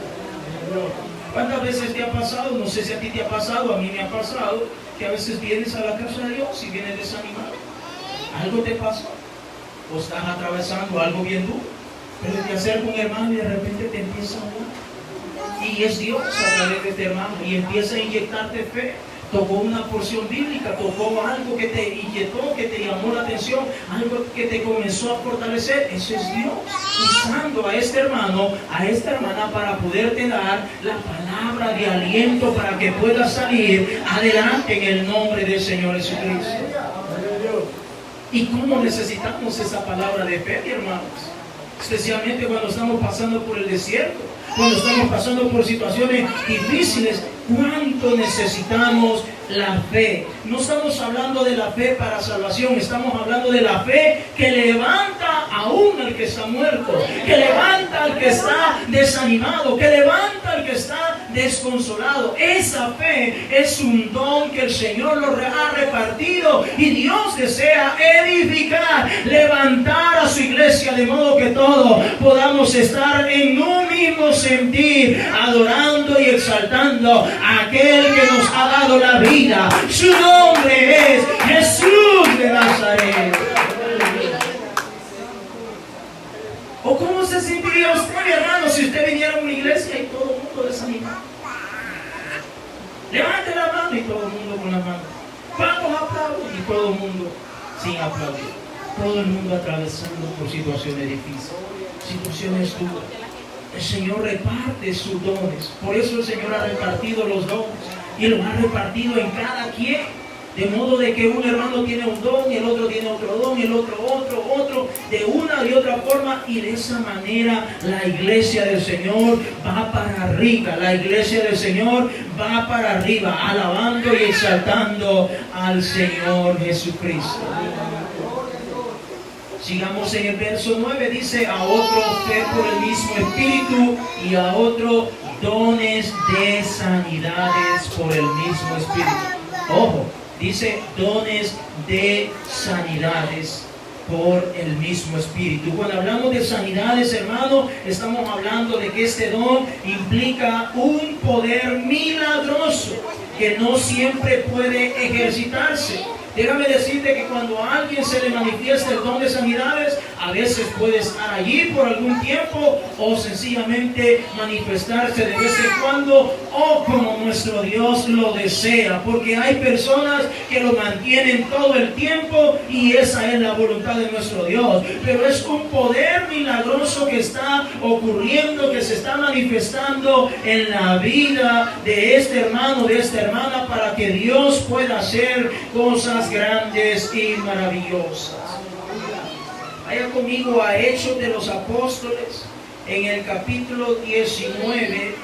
¿Cuántas veces te ha pasado? No sé si a ti te ha pasado, a mí me ha pasado, que a veces vienes a la casa de Dios y vienes desanimado. Algo te pasó, o estás atravesando algo bien duro, pero te acerca un hermano y de repente te empieza a hablar. Y es Dios a través de este hermano y empieza a inyectarte fe. Tocó una porción bíblica, tocó algo que te inyectó, que te llamó la atención, algo que te comenzó a fortalecer. Eso es Dios usando a este hermano, a esta hermana, para poderte dar la palabra de aliento para que puedas salir adelante en el nombre del Señor Jesucristo. ¿Y cómo necesitamos esa palabra de fe, hermanos? Especialmente cuando estamos pasando por el desierto, cuando estamos pasando por situaciones difíciles. ¿Cuánto necesitamos la fe? No estamos hablando de la fe para salvación, estamos hablando de la fe que levanta aún al que está muerto, que levanta al que está desanimado, que levanta al que está desconsolado. Esa fe es un don que el Señor lo ha repartido y Dios desea edificar, levantar a su iglesia de modo que todos podamos estar en un mismo sentir, adorando y exaltando a aquel que nos ha dado la vida. Su nombre es Jesús de Nazaret. ¿O cómo se sentiría usted, mi hermano, si usted viniera a una iglesia y todo el mundo desanimado? Levante la mano y todo el mundo con la mano. ¿Cuántos aplauden? Y todo el mundo sin aplaudir. Todo el mundo atravesando por situaciones difíciles, situaciones duras. El Señor reparte sus dones. Por eso el Señor ha repartido los dones y los ha repartido en cada quien. De modo de que un hermano tiene un don y el otro tiene otro don y el otro otro, de una y otra forma, y de esa manera la iglesia del Señor va para arriba. La iglesia del Señor va para arriba, alabando y exaltando al Señor Jesucristo. Sigamos en el verso 9, dice: a otro fe por el mismo Espíritu y a otro dones de sanidades por el mismo Espíritu. Ojo, dice dones de sanidades por el mismo Espíritu. Cuando hablamos de sanidades, hermano, estamos hablando de que este don implica un poder milagroso que no siempre puede ejercitarse. Déjame decirte que cuando a alguien se le manifiesta el don de sanidades, a veces puede estar allí por algún tiempo o sencillamente manifestarse de vez en cuando o como nuestro Dios lo desea, porque hay personas que lo mantienen todo el tiempo y esa es la voluntad de nuestro Dios. Pero es un poder milagroso que está ocurriendo, que se está manifestando en la vida de este hermano, de esta hermana, para que Dios pueda hacer cosas grandes y maravillosas. Vaya conmigo a Hechos de los Apóstoles en el capítulo 19.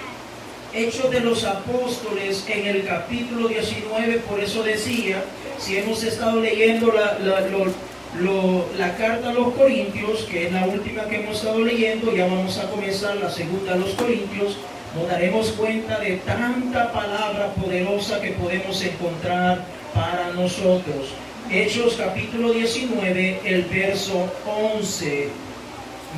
Hechos de los Apóstoles en el capítulo 19, por eso decía, si hemos estado leyendo la carta a los Corintios, que es la última que hemos estado leyendo, ya vamos a comenzar la segunda a los Corintios, nos daremos cuenta de tanta palabra poderosa que podemos encontrar para nosotros. Hechos capítulo 19, el verso 11.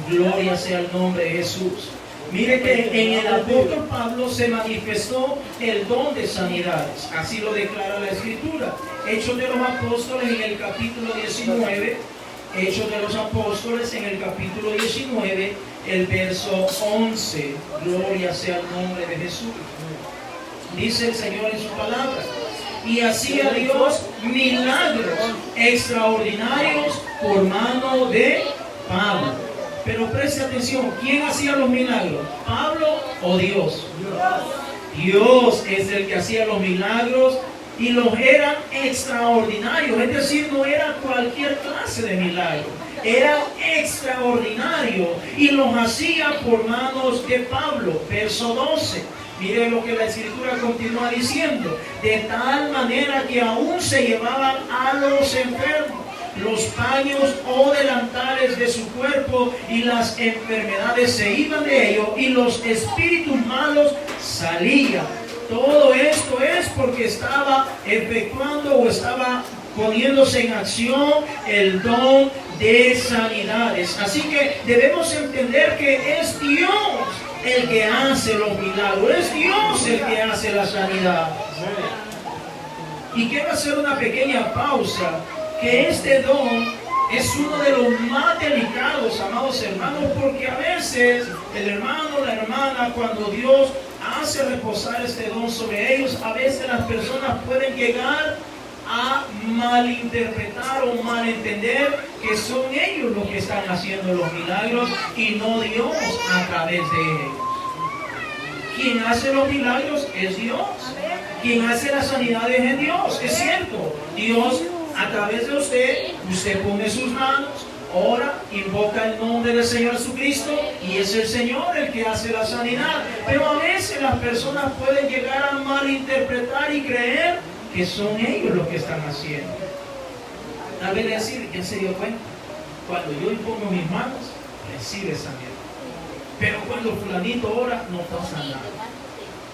Gloria sea el nombre de Jesús. Mire que en el apóstol Pablo se manifestó el don de sanidades. Así lo declara la Escritura. Hechos de los Apóstoles en el capítulo 19. Hechos de los Apóstoles en el capítulo 19, el verso 11. Gloria sea el nombre de Jesús. Dice el Señor en su palabra: y hacía Dios milagros extraordinarios por mano de Pablo. Pero preste atención, ¿quién hacía los milagros? ¿Pablo o Dios? Dios es el que hacía los milagros y los eran extraordinarios, es decir, no era cualquier clase de milagro, era extraordinario y los hacía por manos de Pablo. Verso 12. Mire lo que la Escritura continúa diciendo: de tal manera que aún se llevaban a los enfermos los paños o delantales de su cuerpo, y las enfermedades se iban de ellos, y los espíritus malos salían. Todo esto es porque estaba efectuando o estaba poniéndose en acción el don de sanidades. Así que debemos entender que es Dios el que hace los milagros, es Dios el que hace la sanidad. Y quiero hacer una pequeña pausa, que este don es uno de los más delicados, amados hermanos, porque a veces el hermano, la hermana, cuando Dios hace reposar este don sobre ellos, a veces las personas pueden llegar a malinterpretar o malentender que son ellos los que están haciendo los milagros y no Dios a través de ellos. Quien hace los milagros es Dios. Quien hace las sanidades es Dios. Es cierto, Dios a través de usted pone sus manos, ora, invoca el nombre del Señor Jesucristo y es el Señor el que hace la sanidad. Pero a veces las personas pueden llegar a malinterpretar y creer que son ellos los que están haciendo. Tal vez decir, ya se dio cuenta, cuando yo impongo mis manos, recibe sanidad. Pero cuando fulanito ora, no pasa nada.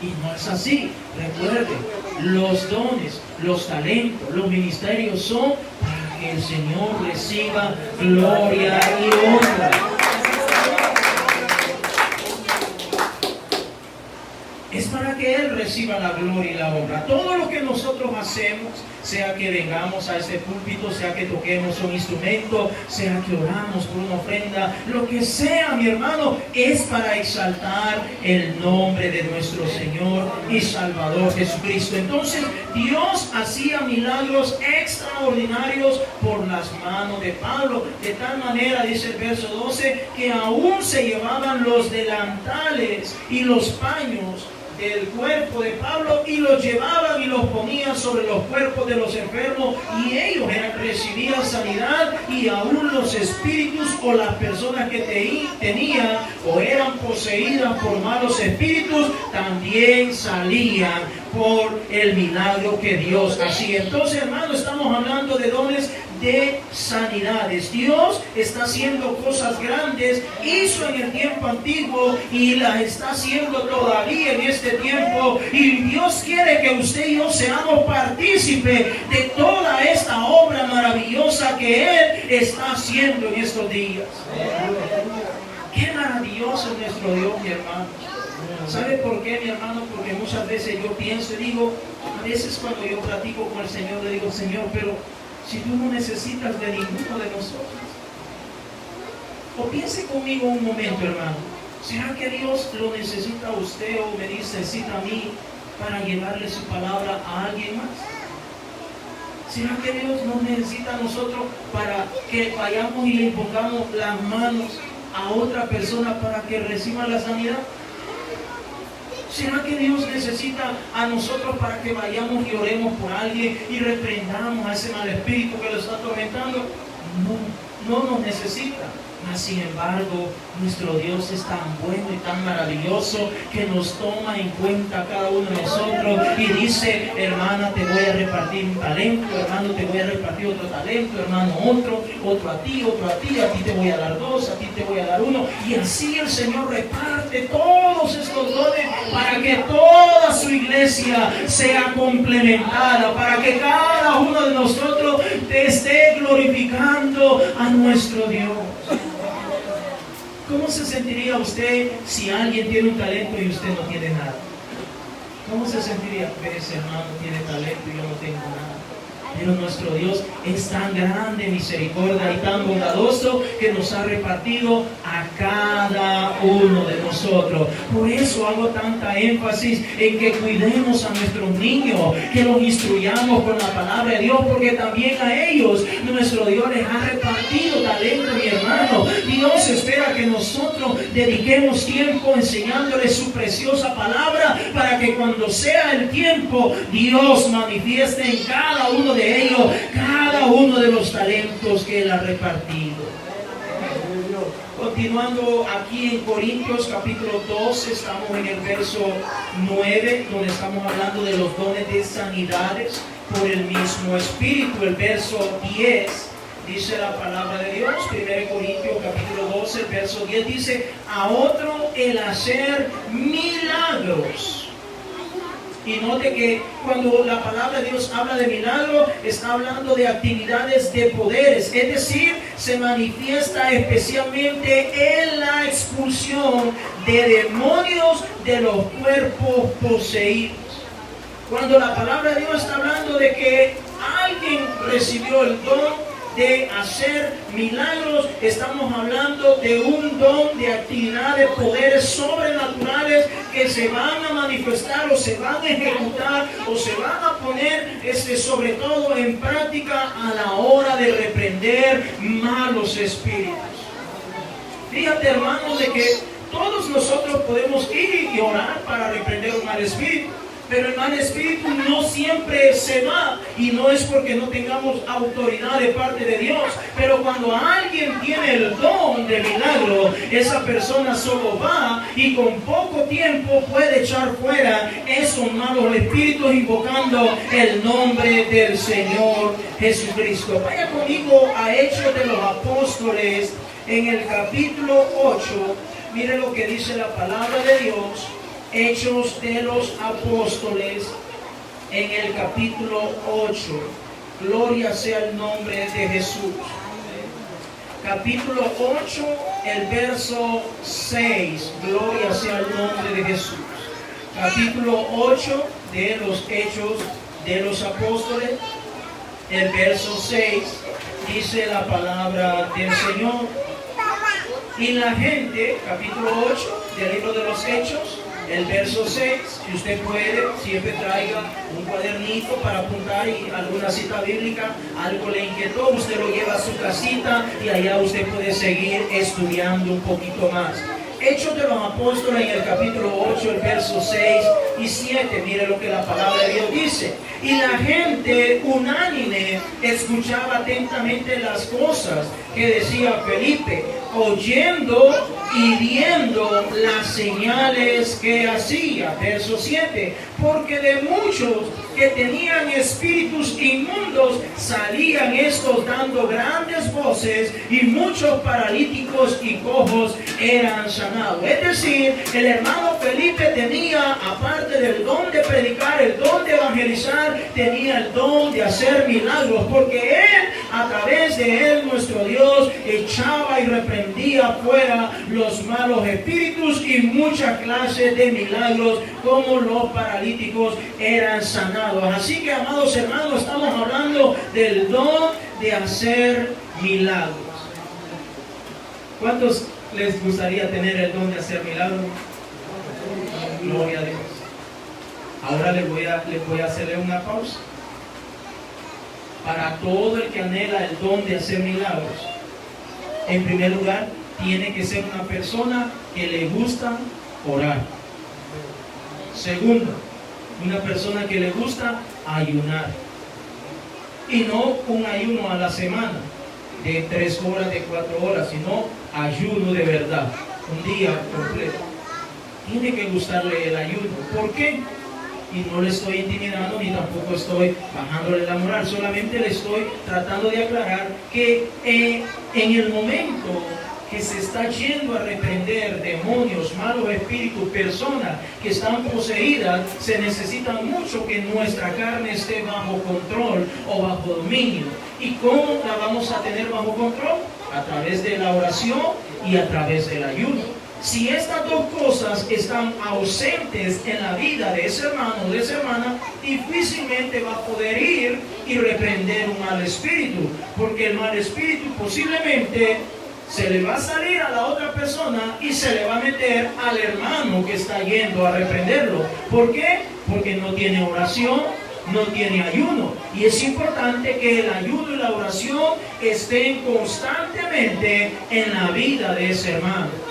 Y no es así. Recuerden, los dones, los talentos, los ministerios son para que el Señor reciba gloria y honra. Es para que Él reciba la gloria y la honra. Todo lo que nosotros hacemos, sea que vengamos a este púlpito, sea que toquemos un instrumento, sea que oramos por una ofrenda, lo que sea, mi hermano, es para exaltar el nombre de nuestro Señor y Salvador Jesucristo. Entonces, Dios hacía milagros extraordinarios por las manos de Pablo, de tal manera, dice el verso 12, que aún se llevaban los delantales y los paños del cuerpo de Pablo y los llevaban y los ponían sobre los cuerpos de los enfermos, y ellos recibían sanidad, y aún los espíritus o las personas que tenían o eran poseídas por malos espíritus también salían por el milagro que Dios hacía. Entonces, hermano, estamos hablando de dones de sanidades. Dios está haciendo cosas grandes, hizo en el tiempo antiguo y las está haciendo todavía en este tiempo, y Dios quiere que usted y yo seamos partícipes de toda esta obra maravillosa que Él está haciendo en estos días. Qué maravilloso es nuestro Dios, mi hermano. ¿Sabe por qué, mi hermano? Porque muchas veces yo pienso y digo, a veces cuando yo platico con el Señor, le digo, Señor, pero si tú no necesitas de ninguno de nosotros? O piense conmigo un momento, hermano. ¿Será que Dios lo necesita a usted o me necesita a mí para llevarle su palabra a alguien más? ¿Será que Dios nos necesita a nosotros para que vayamos y le impongamos las manos a otra persona para que reciba la sanidad? ¿Será que Dios necesita a nosotros para que vayamos y oremos por alguien y reprendamos a ese mal espíritu que lo está atormentando? No nos necesita. Mas, sin embargo, nuestro Dios es tan bueno y tan maravilloso que nos toma en cuenta a cada uno de nosotros y dice: hermana, te voy a repartir un talento, hermano, te voy a repartir otro talento, hermano, otro a ti te voy a dar dos, a ti te voy a dar uno. Y así el Señor reparte todos estos dones para que toda su iglesia sea complementada, para que cada uno de nosotros esté glorificando a nuestro Dios. ¿Cómo se sentiría usted si alguien tiene un talento y usted no tiene nada? ¿Cómo se sentiría? Ese hermano tiene talento y yo no tengo nada. Pero nuestro Dios es tan grande, misericordia y tan bondadoso que nos ha repartido a cada uno de nosotros. Por eso hago tanta énfasis en que cuidemos a nuestros niños, que los instruyamos con la palabra de Dios, porque también a ellos nuestro Dios les ha repartido talento, mi hermano. Dios espera que nosotros dediquemos tiempo enseñándoles su preciosa palabra para que cuando sea el tiempo, Dios manifieste en cada uno de ellos cada uno de los talentos que Él ha repartido. Continuando aquí en Corintios capítulo 12, estamos en el verso 9, donde estamos hablando de los dones de sanidades por el mismo Espíritu. El verso 10 dice la palabra de Dios, 1 Corintios capítulo 12, el verso 10 dice: a otro el hacer milagros. Y note que cuando la palabra de Dios habla de milagro, está hablando de actividades de poderes, es decir, se manifiesta especialmente en la expulsión de demonios de los cuerpos poseídos. Cuando la palabra de Dios está hablando de que alguien recibió el don de hacer milagros, estamos hablando de un don de actividades, poderes sobrenaturales que se van a manifestar o se van a ejecutar o se van a poner sobre todo en práctica a la hora de reprender malos espíritus. Fíjate, hermanos, de que todos nosotros podemos ir y orar para reprender un mal espíritu. Pero el mal espíritu no siempre se va, y no es porque no tengamos autoridad de parte de Dios. Pero cuando alguien tiene el don de milagro, esa persona solo va y con poco tiempo puede echar fuera esos malos espíritus invocando el nombre del Señor Jesucristo. Vaya conmigo a Hechos de los Apóstoles en el capítulo 8. Mire lo que dice la palabra de Dios. Hechos de los Apóstoles en el capítulo 8. Gloria sea el nombre de Jesús. Capítulo 8, el verso 6. Gloria sea el nombre de Jesús. Capítulo 8 de los Hechos de los Apóstoles, el verso 6. Dice la palabra del Señor. Y la gente, capítulo 8 del libro de los Hechos, el verso 6, si usted puede, siempre traiga un cuadernito para apuntar y alguna cita bíblica, algo le inquietó, usted lo lleva a su casita y allá usted puede seguir estudiando un poquito más. Hechos de los Apóstoles en el capítulo 8, el verso 6 y 7, mire lo que la palabra de Dios dice. Y la gente unánime escuchaba atentamente las cosas que decía Felipe, oyendo y viendo las señales que hacía. Verso 7, porque de muchos que tenían espíritus inmundos salían estos dando grandes voces, y muchos paralíticos y cojos eran sanados. Es decir, el hermano Felipe tenía, aparte del don de predicar, el don de evangelizar, tenía el don de hacer milagros, porque él A través de él nuestro Dios echaba y reprendía fuera los malos espíritus y muchas clases de milagros, como los paralíticos eran sanados. Así que, amados hermanos, estamos hablando del don de hacer milagros. ¿Cuántos les gustaría tener el don de hacer milagros? Gloria a Dios. Ahora les voy a hacerle una pausa. Para todo el que anhela el don de hacer milagros, en primer lugar, tiene que ser una persona que le gusta orar. Segundo, una persona que le gusta ayunar. Y no un ayuno a la semana de 3 horas, de 4 horas, sino ayuno de verdad, un día completo. Tiene que gustarle el ayuno. ¿Por qué? Y no le estoy intimidando ni tampoco estoy bajándole la moral, solamente le estoy tratando de aclarar que en el momento que se está yendo a reprender demonios, malos espíritus, personas que están poseídas, se necesita mucho que nuestra carne esté bajo control o bajo dominio. ¿Y cómo la vamos a tener bajo control? A través de la oración y a través del ayuno. Si estas dos cosas están ausentes en la vida de ese hermano o de esa hermana, difícilmente va a poder ir y reprender un mal espíritu, porque el mal espíritu posiblemente se le va a salir a la otra persona y se le va a meter al hermano que está yendo a reprenderlo. ¿Por qué? Porque no tiene oración, no tiene ayuno. Y es importante que el ayuno y la oración estén constantemente en la vida de ese hermano.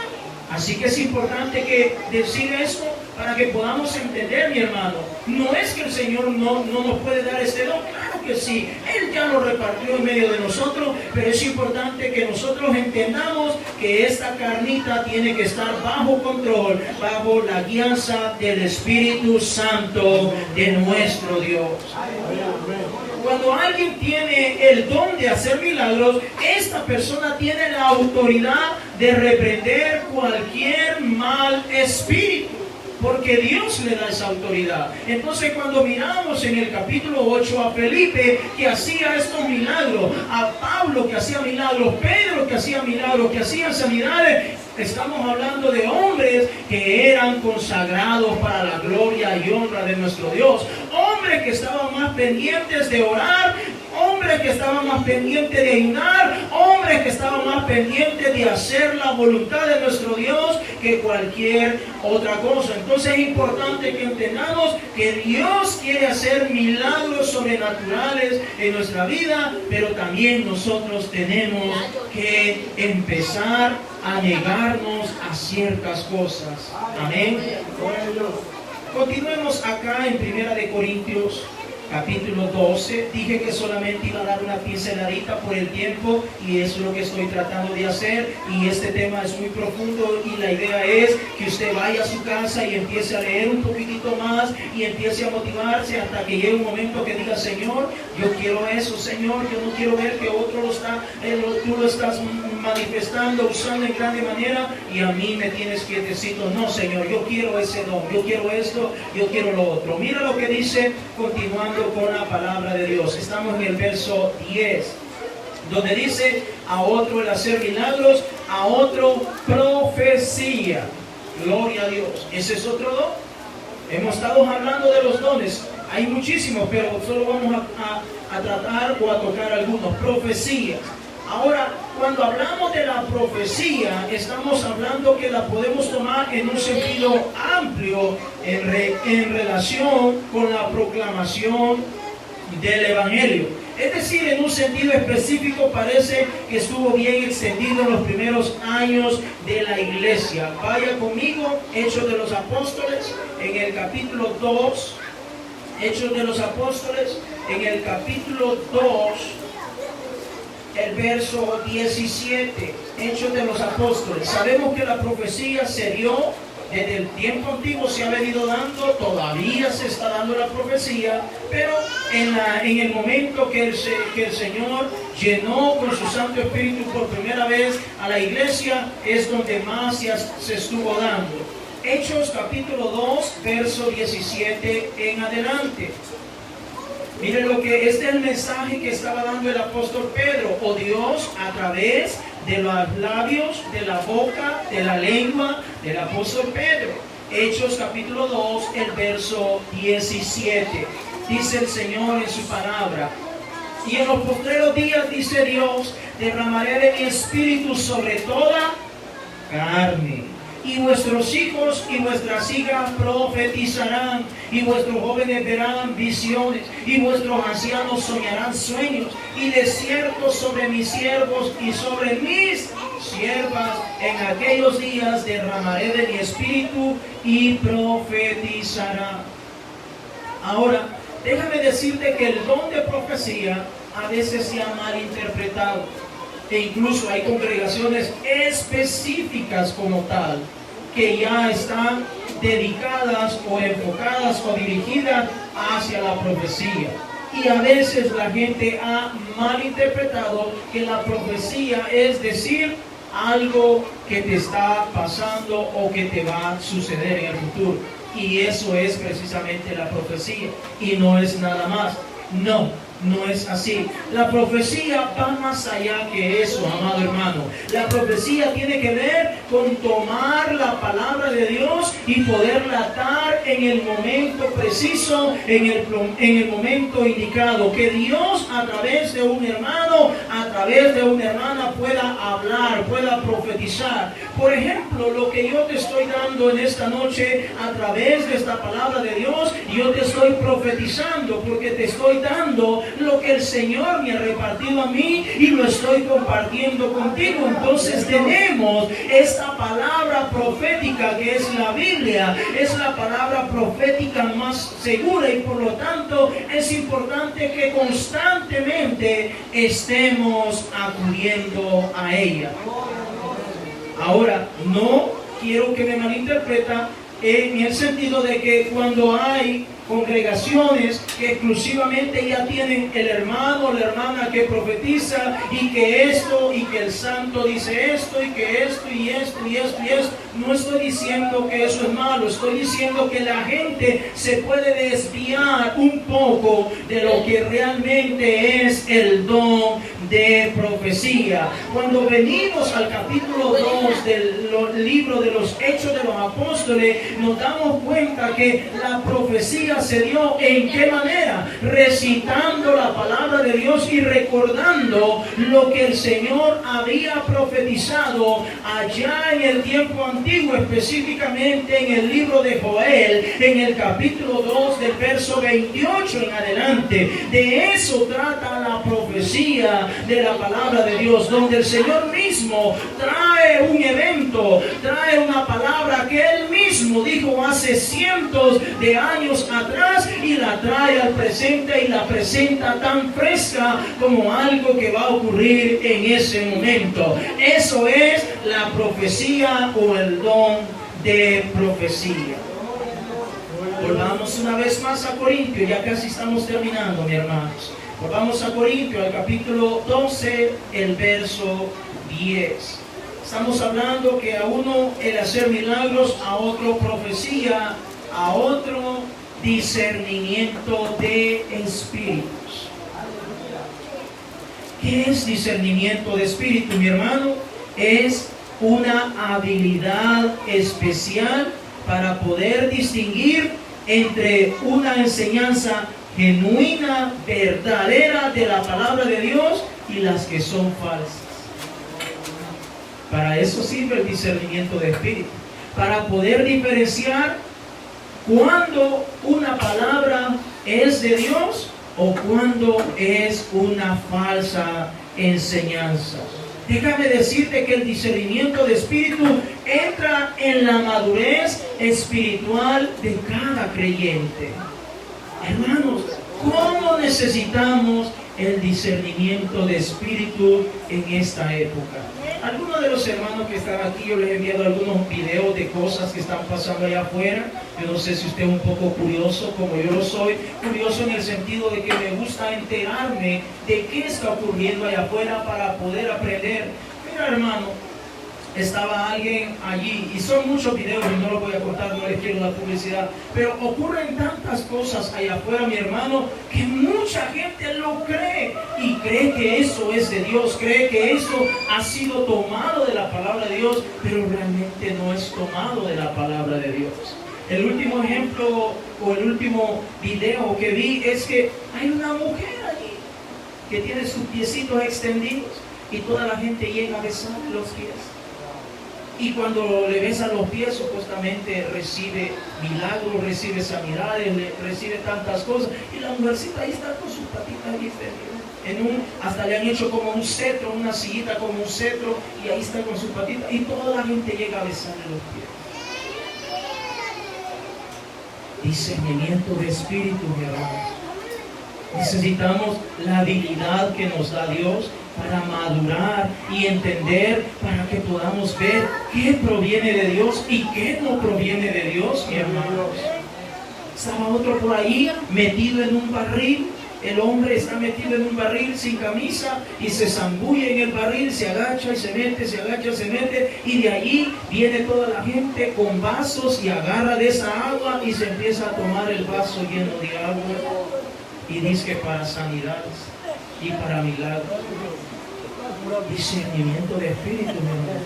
Así que es importante que decir esto para que podamos entender, mi hermano. No es que el Señor no nos puede dar este don, claro que sí, Él ya lo repartió en medio de nosotros, pero es importante que nosotros entendamos que esta carnita tiene que estar bajo control, bajo la guianza del Espíritu Santo de nuestro Dios. Cuando alguien tiene el don de hacer milagros, esta persona tiene la autoridad de reprender cualquier mal espíritu, porque Dios le da esa autoridad. Entonces, cuando miramos en el capítulo 8 a Felipe, que hacía estos milagros, a Pablo, que hacía milagros, Pedro, que hacía milagros, que hacía sanidades, estamos hablando de hombres que eran consagrados para la gloria y honra de nuestro Dios. Hombres que estaban más pendientes de orar, hombres que estaban más pendientes de ayunar, hombres que estaban más pendientes de hacer la voluntad de nuestro Dios que cualquier otra cosa. Entonces es importante que entendamos que Dios quiere hacer milagros sobrenaturales en nuestra vida, pero también nosotros tenemos que empezar a negarnos a ciertas cosas. Amén. Continuemos acá en 1 de Corintios capítulo 12, dije que solamente iba a dar una pinceladita por el tiempo y eso es lo que estoy tratando de hacer, y este tema es muy profundo y la idea es que usted vaya a su casa y empiece a leer un poquitito más y empiece a motivarse hasta que llegue un momento que diga: Señor, yo quiero eso, Señor, yo no quiero ver que otro tú lo estás manifestando, usando en grande manera y a mí me tienes quietecito. No, Señor, yo quiero ese don, yo quiero esto, yo quiero lo otro. Mira lo que dice continuando con la palabra de Dios. Estamos en el verso 10, donde dice: a otro el hacer milagros, a otro profecía. Gloria a Dios. Ese es otro don. Hemos estado hablando de los dones, hay muchísimos, pero solo vamos a tratar o a tocar algunos. Profecías. Ahora, cuando hablamos de la profecía, estamos hablando que la podemos tomar en un sentido amplio en relación con la proclamación del Evangelio. Es decir, en un sentido específico parece que estuvo bien extendido en los primeros años de la iglesia. Vaya conmigo, Hechos de los Apóstoles, en el capítulo 2. Hechos de los Apóstoles, en el capítulo 2. El verso 17, Hechos de los Apóstoles. Sabemos que la profecía se dio desde el tiempo antiguo, se ha venido dando, todavía se está dando la profecía, pero en el momento que el Señor llenó con su Santo Espíritu por primera vez a la iglesia, es donde más se estuvo dando. Hechos capítulo 2, verso 17 en adelante. Miren lo que este es el mensaje que estaba dando el apóstol Pedro. Oh Dios, a través de los labios, de la boca, de la lengua del apóstol Pedro. Hechos capítulo 2, el verso 17. Dice el Señor en su palabra: y en los postreros días, dice Dios, derramaré de mi espíritu sobre toda carne. Y vuestros hijos y vuestras hijas profetizarán, y vuestros jóvenes verán visiones, y vuestros ancianos soñarán sueños, y de cierto sobre mis siervos y sobre mis siervas en aquellos días derramaré de mi espíritu y profetizarán. Ahora, déjame decirte que el don de profecía a veces se ha malinterpretado. E incluso hay congregaciones específicas como tal que ya están dedicadas o enfocadas o dirigidas hacia la profecía. Y a veces la gente ha malinterpretado que la profecía es decir algo que te está pasando o que te va a suceder en el futuro. Y eso es precisamente la profecía y no es nada más. No es así. La profecía va más allá que eso, amado hermano. La profecía tiene que ver con tomar la palabra de Dios y poderla atar en el momento preciso, en el momento indicado. Que Dios a través de un hermano, a través de una hermana pueda hablar, pueda profetizar. Por ejemplo, lo que yo te estoy dando en esta noche a través de esta palabra de Dios, yo te estoy profetizando porque te estoy dando lo que el Señor me ha repartido a mí y lo estoy compartiendo contigo. Entonces tenemos esta palabra profética que es la Biblia, es la palabra profética más segura y por lo tanto es importante que constantemente estemos acudiendo a ella. Ahora, no quiero que me malinterpreta en el sentido de que cuando hay congregaciones que exclusivamente ya tienen el hermano o la hermana que profetiza y que esto y que el santo dice esto y que esto y esto y esto y esto, no estoy diciendo que eso es malo, estoy diciendo que la gente se puede desviar un poco de lo que realmente es el don de profecía. Cuando venimos al capítulo 2 del libro de los Hechos de los Apóstoles, nos damos cuenta que la profecía se dio ¿en qué manera? Recitando la palabra de Dios y recordando lo que el Señor había profetizado allá en el tiempo antiguo, específicamente en el libro de Joel, en el capítulo 2 del verso 28 en adelante. De eso trata la profecía de la palabra de Dios, donde el Señor mismo trae un evento, trae una palabra que Él mismo dijo hace cientos de años atrás y la trae al presente y la presenta tan fresca como algo que va a ocurrir en ese momento. Eso es la profecía o el don de profecía. Volvamos una vez más a Corintios, ya casi estamos terminando, mis hermanos. Volvamos a Corintios, al capítulo 12, el verso 10. Estamos hablando que a uno el hacer milagros, a otro profecía, a otro discernimiento de espíritus. ¿Qué es discernimiento de espíritu, mi hermano? Es una habilidad especial para poder distinguir entre una enseñanza genuina, verdadera de la palabra de Dios y las que son falsas. Para eso sirve el discernimiento de espíritu, para poder diferenciar cuando una palabra es de Dios o cuando es una falsa enseñanza. Déjame decirte que el discernimiento de espíritu entra en la madurez espiritual de cada creyente. Hermanos, ¿cómo necesitamos el discernimiento de espíritu en esta época? Algunos de los hermanos que están aquí, yo les he enviado algunos videos de cosas que están pasando allá afuera. Yo no sé si usted es un poco curioso, como yo lo soy. Curioso en el sentido de que me gusta enterarme de qué está ocurriendo allá afuera para poder aprender. Mira, hermano, estaba alguien allí, y son muchos videos y no los voy a contar, no les quiero dar publicidad, pero ocurren tantas cosas allá afuera, mi hermano, que mucha gente lo cree y cree que eso es de Dios, cree que eso ha sido tomado de la palabra de Dios, pero realmente no es tomado de la palabra de Dios. El último ejemplo o el último video que vi es que hay una mujer allí que tiene sus piecitos extendidos y toda la gente llega a besar los pies. Y cuando le besan los pies, supuestamente recibe milagros, recibe sanidades, recibe tantas cosas. Y la mujercita ahí está con sus patitas ahí extendidas. Hasta le han hecho como un cetro, una sillita como un cetro, y ahí está con sus patitas. Y toda la gente llega a besarle los pies. Discernimiento de espíritu, mi hermano. Necesitamos la habilidad que nos da Dios para madurar y entender, para que podamos ver qué proviene de Dios y qué no proviene de Dios, mi hermano. Estaba otro por ahí metido en un barril. El hombre está metido en un barril sin camisa y se zambulle en el barril, se agacha y se mete, se agacha y se mete, y de allí viene toda la gente con vasos y agarra de esa agua y se empieza a tomar el vaso lleno de agua, y dice que para sanidades y para milagros. Discernimiento de espíritu, mi hermano.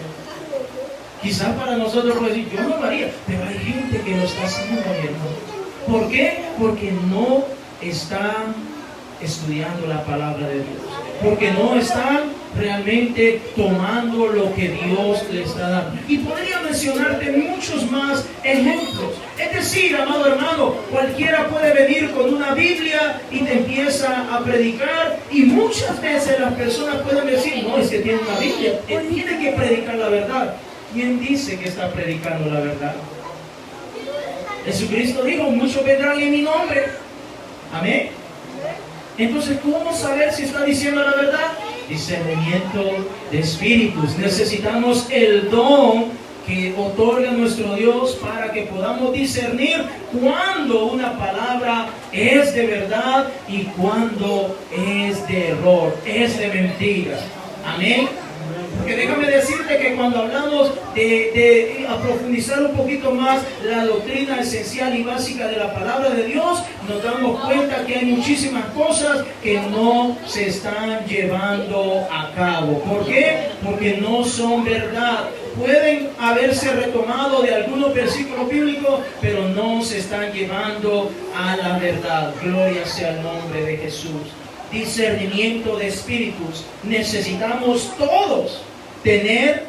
Quizás para nosotros puede decir, yo no lo haría, pero hay gente que lo está haciendo, mi hermano. ¿Por qué? Porque no están estudiando la palabra de Dios, porque no están realmente tomando lo que Dios les está dando. Y podría mencionarte muchos más ejemplos. Es decir, amado hermano, cualquiera puede venir con una Biblia y te empieza a predicar, y muchas veces las personas pueden decir, no, es que tiene una Biblia, tiene que predicar la verdad. ¿Quién dice que está predicando la verdad? Jesucristo dijo, muchos vendrán en mi nombre. Amén. Entonces, ¿cómo saber si está diciendo la verdad? Discernimiento de espíritus. Necesitamos el don que otorga nuestro Dios para que podamos discernir cuándo una palabra es de verdad y cuándo es de error, es de mentira. Amén. Porque déjame decirte que cuando hablamos de profundizar un poquito más la doctrina esencial y básica de la palabra de Dios, nos damos cuenta que hay muchísimas cosas que no se están llevando a cabo. ¿Por qué? Porque no son verdad. Pueden haberse retomado de algunos versículos bíblicos, pero no se están llevando a la verdad. Gloria sea el nombre de Jesús. Discernimiento de espíritus. Necesitamos todos tener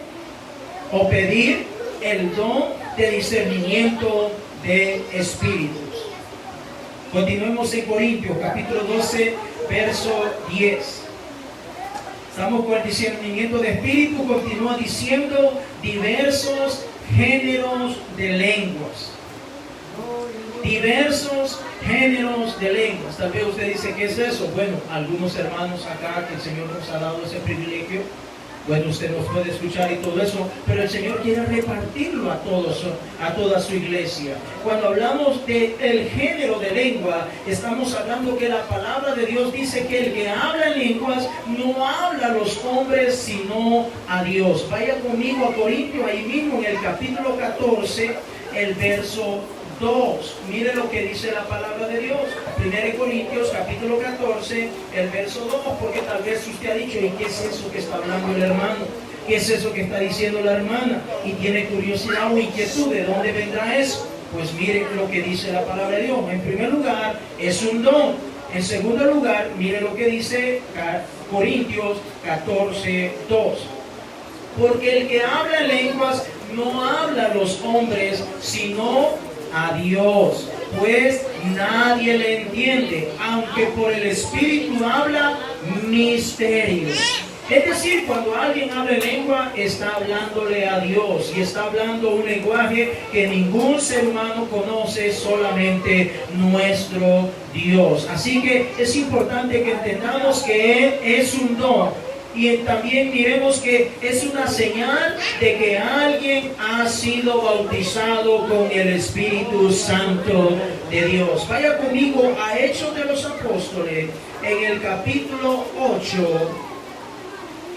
o pedir el don de discernimiento de espíritus. Continuemos en Corintios, capítulo 12, verso 10. Estamos con el discernimiento de espíritu. Continúa diciendo diversos géneros de lenguas. Diversos géneros de lenguas. Tal vez usted dice, ¿qué es eso? Bueno, algunos hermanos acá que el Señor nos ha dado ese privilegio, bueno, usted nos puede escuchar y todo eso, pero el Señor quiere repartirlo a todos, a toda su iglesia. Cuando hablamos del género de lengua, estamos hablando que la palabra de Dios dice que el que habla en lenguas no habla a los hombres, sino a Dios. Vaya conmigo a Corintios, ahí mismo en el capítulo 14, el verso 2. Mire lo que dice la palabra de Dios. 1 Corintios capítulo 14, el verso 2, porque tal vez usted ha dicho, ¿y qué es eso que está hablando el hermano? ¿Qué es eso que está diciendo la hermana? Y tiene curiosidad o inquietud, ¿de dónde vendrá eso? Pues mire lo que dice la palabra de Dios. En primer lugar, es un don. En segundo lugar, mire lo que dice Corintios 14, 2. Porque el que habla en lenguas no habla a los hombres, sino a Dios, pues nadie le entiende, aunque por el Espíritu habla misterios. Es decir, cuando alguien habla en lengua, está hablándole a Dios y está hablando un lenguaje que ningún ser humano conoce, solamente nuestro Dios. Así que es importante que entendamos que Él es un don. Y también miremos que es una señal de que alguien ha sido bautizado con el Espíritu Santo de Dios. Vaya conmigo a Hechos de los Apóstoles en el capítulo 8.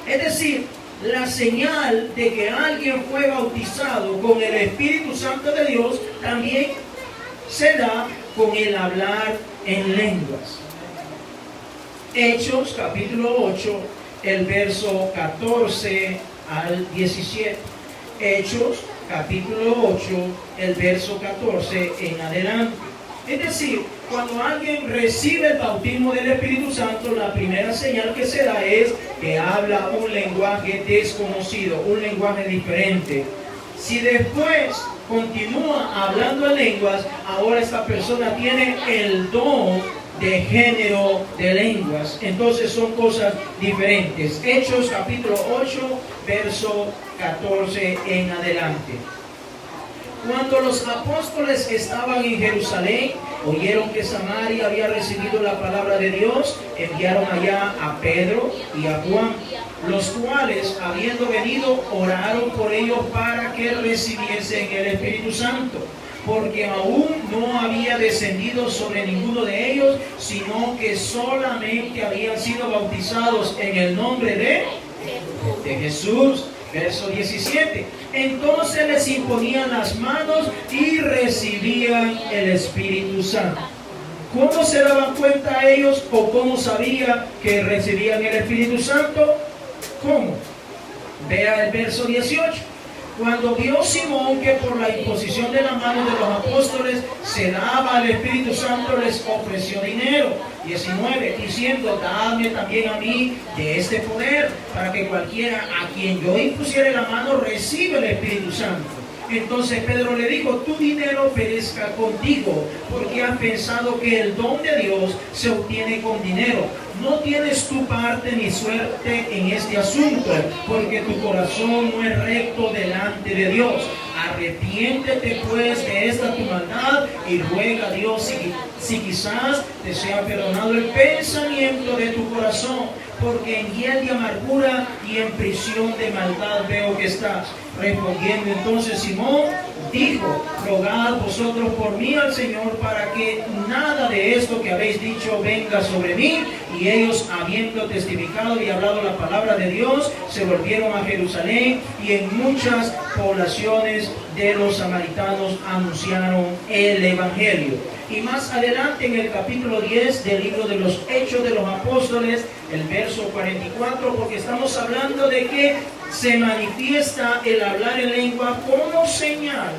Es decir, la señal de que alguien fue bautizado con el Espíritu Santo de Dios también se da con el hablar en lenguas. Hechos capítulo 8, el verso 14 al 17. Hechos capítulo 8, el verso 14 en adelante. Es decir, cuando alguien recibe el bautismo del Espíritu Santo, la primera señal que se da es que habla un lenguaje desconocido, un lenguaje diferente. Si después continúa hablando en lenguas, ahora esta persona tiene el don de género de lenguas. Entonces son cosas diferentes. Hechos capítulo 8, verso 14 en adelante. Cuando los apóstoles estaban en Jerusalén, oyeron que Samaria había recibido la palabra de Dios, enviaron allá a Pedro y a Juan, los cuales, habiendo venido, oraron por ellos para que recibiesen el Espíritu Santo, porque aún no había descendido sobre ninguno de ellos, sino que solamente habían sido bautizados en el nombre de Jesús. Verso 17. Entonces les imponían las manos y recibían el Espíritu Santo. ¿Cómo se daban cuenta ellos o cómo sabían que recibían el Espíritu Santo? ¿Cómo? Vea el verso 18. Cuando vio Simón que por la imposición de la mano de los apóstoles se daba al Espíritu Santo, les ofreció dinero. 19, diciendo, dadme también a mí de este poder, para que cualquiera a quien yo impusiere la mano reciba el Espíritu Santo. Entonces Pedro le dijo, tu dinero perezca contigo, porque has pensado que el don de Dios se obtiene con dinero. No tienes tu parte ni suerte en este asunto, porque tu corazón no es recto delante de Dios. Arrepiéntete pues de esta tu maldad y ruega a Dios si quizás te sea perdonado el pensamiento de tu corazón, porque en hiel de amargura y en prisión de maldad veo que estás. Respondiendo entonces Simón, dijo, rogad vosotros por mí al Señor para que nada de esto que habéis dicho venga sobre mí. Y ellos, habiendo testificado y hablado la palabra de Dios, se volvieron a Jerusalén, y en muchas poblaciones de los samaritanos anunciaron el Evangelio. Y más adelante en el capítulo 10 del libro de los Hechos de los Apóstoles, el verso 44, porque estamos hablando de que se manifiesta el hablar en lengua como señal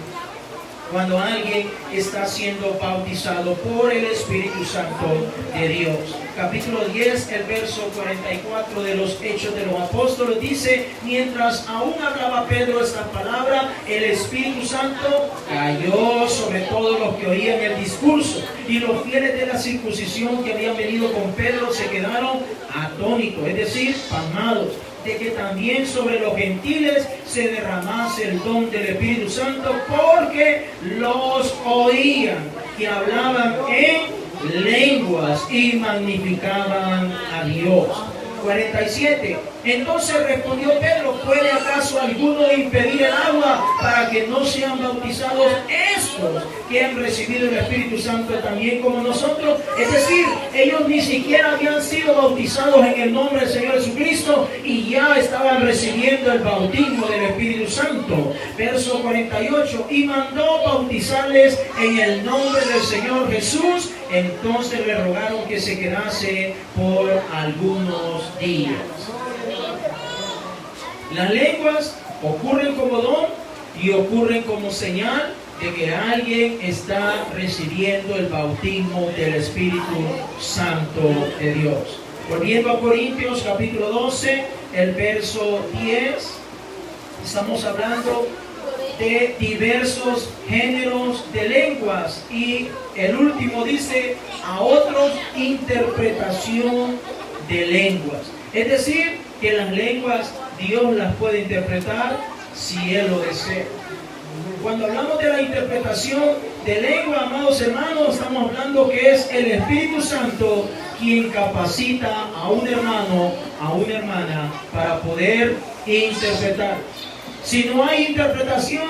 cuando alguien está siendo bautizado por el Espíritu Santo de Dios. Capítulo 10, el verso 44 de los Hechos de los Apóstoles dice, mientras aún hablaba Pedro esta palabra, el Espíritu Santo cayó sobre todos los que oían el discurso, y los fieles de la circuncisión que habían venido con Pedro se quedaron atónitos, es decir, pasmados, de que también sobre los gentiles se derramase el don del Espíritu Santo, porque los oían que hablaban en lenguas y magnificaban a Dios. 47. Entonces respondió Pedro, ¿puede acaso alguno impedir el agua para que no sean bautizados estos que han recibido el Espíritu Santo también como nosotros? Es decir, ellos ni siquiera habían sido bautizados en el nombre del Señor Jesucristo y ya estaban recibiendo el bautismo del Espíritu Santo. Verso 48, y mandó bautizarles en el nombre del Señor Jesús. Entonces le rogaron que se quedase por algunos días. Las lenguas ocurren como don y ocurren como señal de que alguien está recibiendo el bautismo del Espíritu Santo de Dios. Volviendo a Corintios capítulo 12, el verso 10, estamos hablando de diversos géneros de lenguas, y el último dice a otros interpretación de lenguas. Es decir, que las lenguas Dios las puede interpretar si Él lo desea. Cuando hablamos de la interpretación de lengua, amados hermanos, estamos hablando que es el Espíritu Santo quien capacita a un hermano, a una hermana, para poder interpretar. Si no hay interpretación,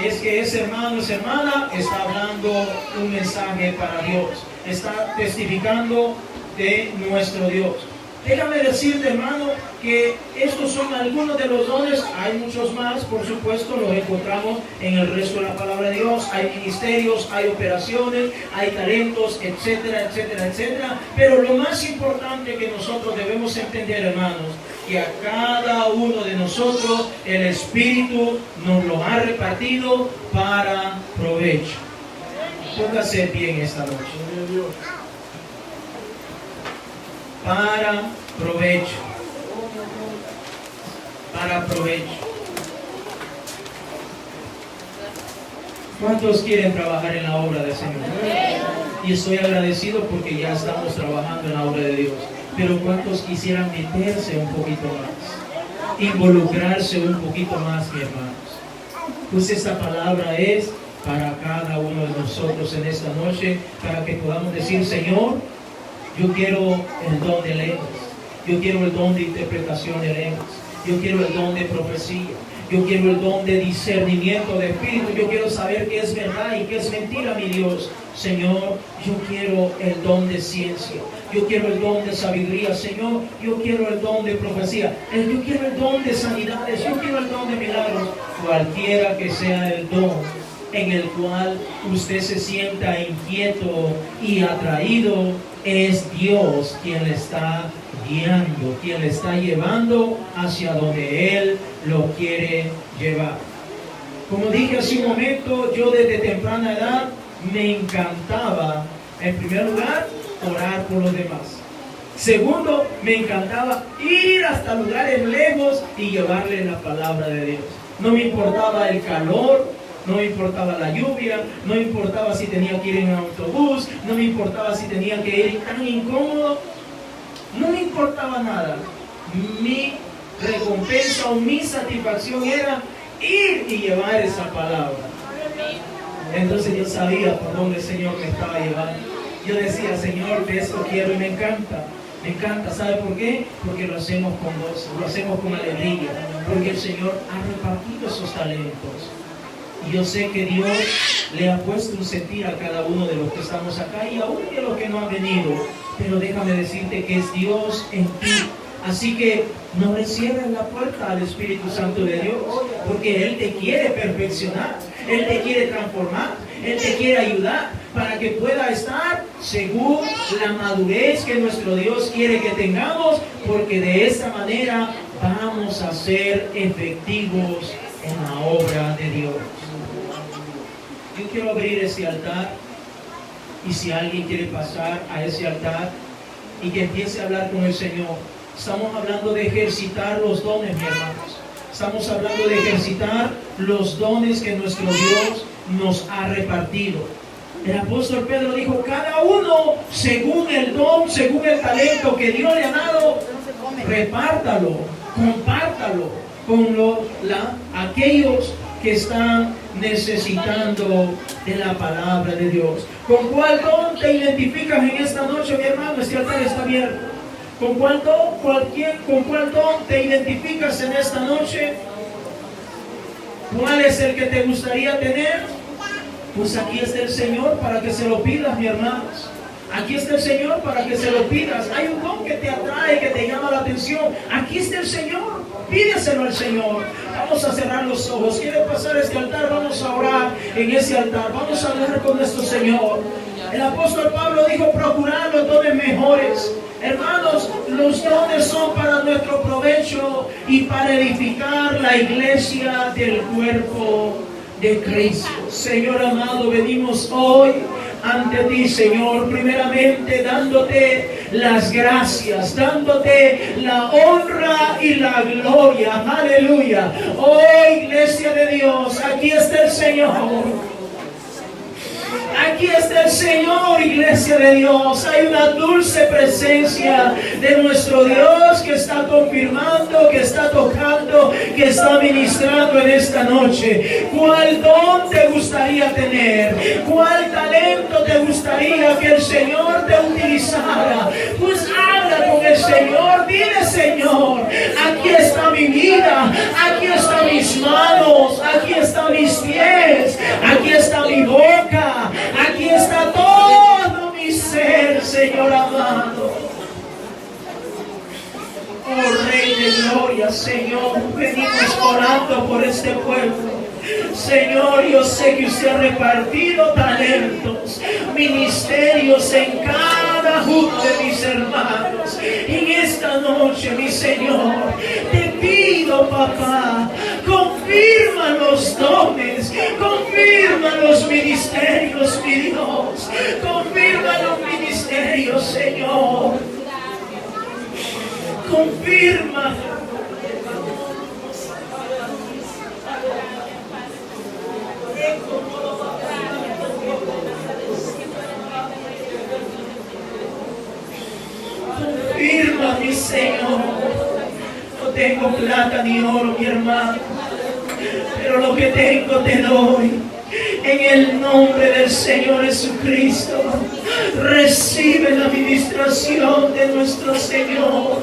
es que ese hermano, esa hermana está hablando un mensaje para Dios, está testificando de nuestro Dios. Déjame decirte, hermano, que estos son algunos de los dones. Hay muchos más, por supuesto, los encontramos en el resto de la palabra de Dios. Hay ministerios, hay operaciones, hay talentos, etcétera, etcétera, etcétera. Pero lo más importante que nosotros debemos entender, hermanos, que a cada uno de nosotros el Espíritu nos lo ha repartido para provecho. Póngase bien esta noche. Para provecho. Para provecho. ¿Cuántos quieren trabajar en la obra del Señor? Y estoy agradecido porque ya estamos trabajando en la obra de Dios. Pero ¿cuántos quisieran meterse un poquito más? Involucrarse un poquito más, mis hermanos. Pues esta palabra es para cada uno de nosotros en esta noche, para que podamos decir, Señor, yo quiero el don de lenguas, yo quiero el don de interpretación de lenguas, yo quiero el don de profecía, yo quiero el don de discernimiento de espíritu, yo quiero saber qué es verdad y qué es mentira, mi Dios. Señor, yo quiero el don de ciencia, yo quiero el don de sabiduría, Señor, yo quiero el don de profecía, yo quiero el don de sanidades, yo quiero el don de milagros, cualquiera que sea el don en el cual usted se sienta inquieto y atraído, es Dios quien le está guiando, quien le está llevando hacia donde Él lo quiere llevar. Como dije hace un momento, yo desde temprana edad me encantaba, en primer lugar, orar por los demás. Segundo, me encantaba ir hasta lugares lejos y llevarle la palabra de Dios. No me importaba el calor, no me importaba la lluvia, no me importaba si tenía que ir en autobús, no me importaba si tenía que ir tan incómodo, no me importaba nada. Mi recompensa o mi satisfacción era ir y llevar esa palabra. Entonces yo sabía por dónde el Señor me estaba llevando. Yo decía, Señor, de esto quiero y me encanta. Me encanta, ¿sabe por qué? Porque lo hacemos con gozo, lo hacemos con alegría, porque el Señor ha repartido esos talentos. Y yo sé que Dios le ha puesto un sentir a cada uno de los que estamos acá y aún de los que no han venido. Pero déjame decirte que es Dios en ti. Así que no le cierres la puerta al Espíritu Santo de Dios, porque Él te quiere perfeccionar, Él te quiere transformar, Él te quiere ayudar para que pueda estar según la madurez que nuestro Dios quiere que tengamos, porque de esta manera vamos a ser efectivos en la obra de Dios. Yo quiero abrir ese altar, y si alguien quiere pasar a ese altar y que empiece a hablar con el Señor. Estamos hablando de ejercitar los dones, mis hermanos. Estamos hablando de ejercitar los dones que nuestro Dios nos ha repartido. El apóstol Pedro dijo, cada uno según el don, según el talento que Dios le ha dado, repártalo, compártalo con aquellos que están necesitando de la palabra de Dios. ¿Con cuál don te identificas en esta noche, mi hermano? Este altar está abierto. ¿Con cuál don te identificas en esta noche? ¿Cuál es el que te gustaría tener? Pues aquí está el Señor para que se lo pidas, mi hermanos. Aquí está el Señor para que se lo pidas. Hay un don que te atrae, que te llama la atención. Aquí está el Señor. Pídeselo al Señor. Vamos a cerrar los ojos. ¿Quieres pasar a este altar? Vamos a orar en ese altar. Vamos a hablar con nuestro Señor. El apóstol Pablo dijo, procurad los dones mejores. Hermanos, los dones son para nuestro provecho y para edificar la iglesia del cuerpo de Cristo. Señor amado, venimos hoy ante ti, Señor, primeramente dándote las gracias, dándote la honra y la gloria. Aleluya. Oh, iglesia de Dios, aquí está el Señor. Aquí está el Señor, iglesia de Dios. Hay una dulce presencia de nuestro Dios que está confirmando, que está tocando, que está ministrando en esta noche. ¿Cuál don te gustaría tener? ¿Cuál talento te gustaría que el Señor te utilizara? Pues habla con el Señor. Dile, Señor, aquí está mi vida, aquí están mis manos, aquí están mis pies, aquí está mi boca, aquí está todo mi ser, Señor amado. de gloria, Señor, venimos orando por este pueblo. Señor, yo sé que usted ha repartido talentos, ministerios en cada uno de mis hermanos. En esta noche, mi Señor, te pido, papá, confirma los dones, confirma los ministerios, mi Dios, confirma los ministerios, Señor, confirma. Confirma, mi Señor. No tengo plata ni oro, mi hermano, pero lo que tengo te doy. En el nombre del Señor Jesucristo, recibe la administración de nuestro Señor.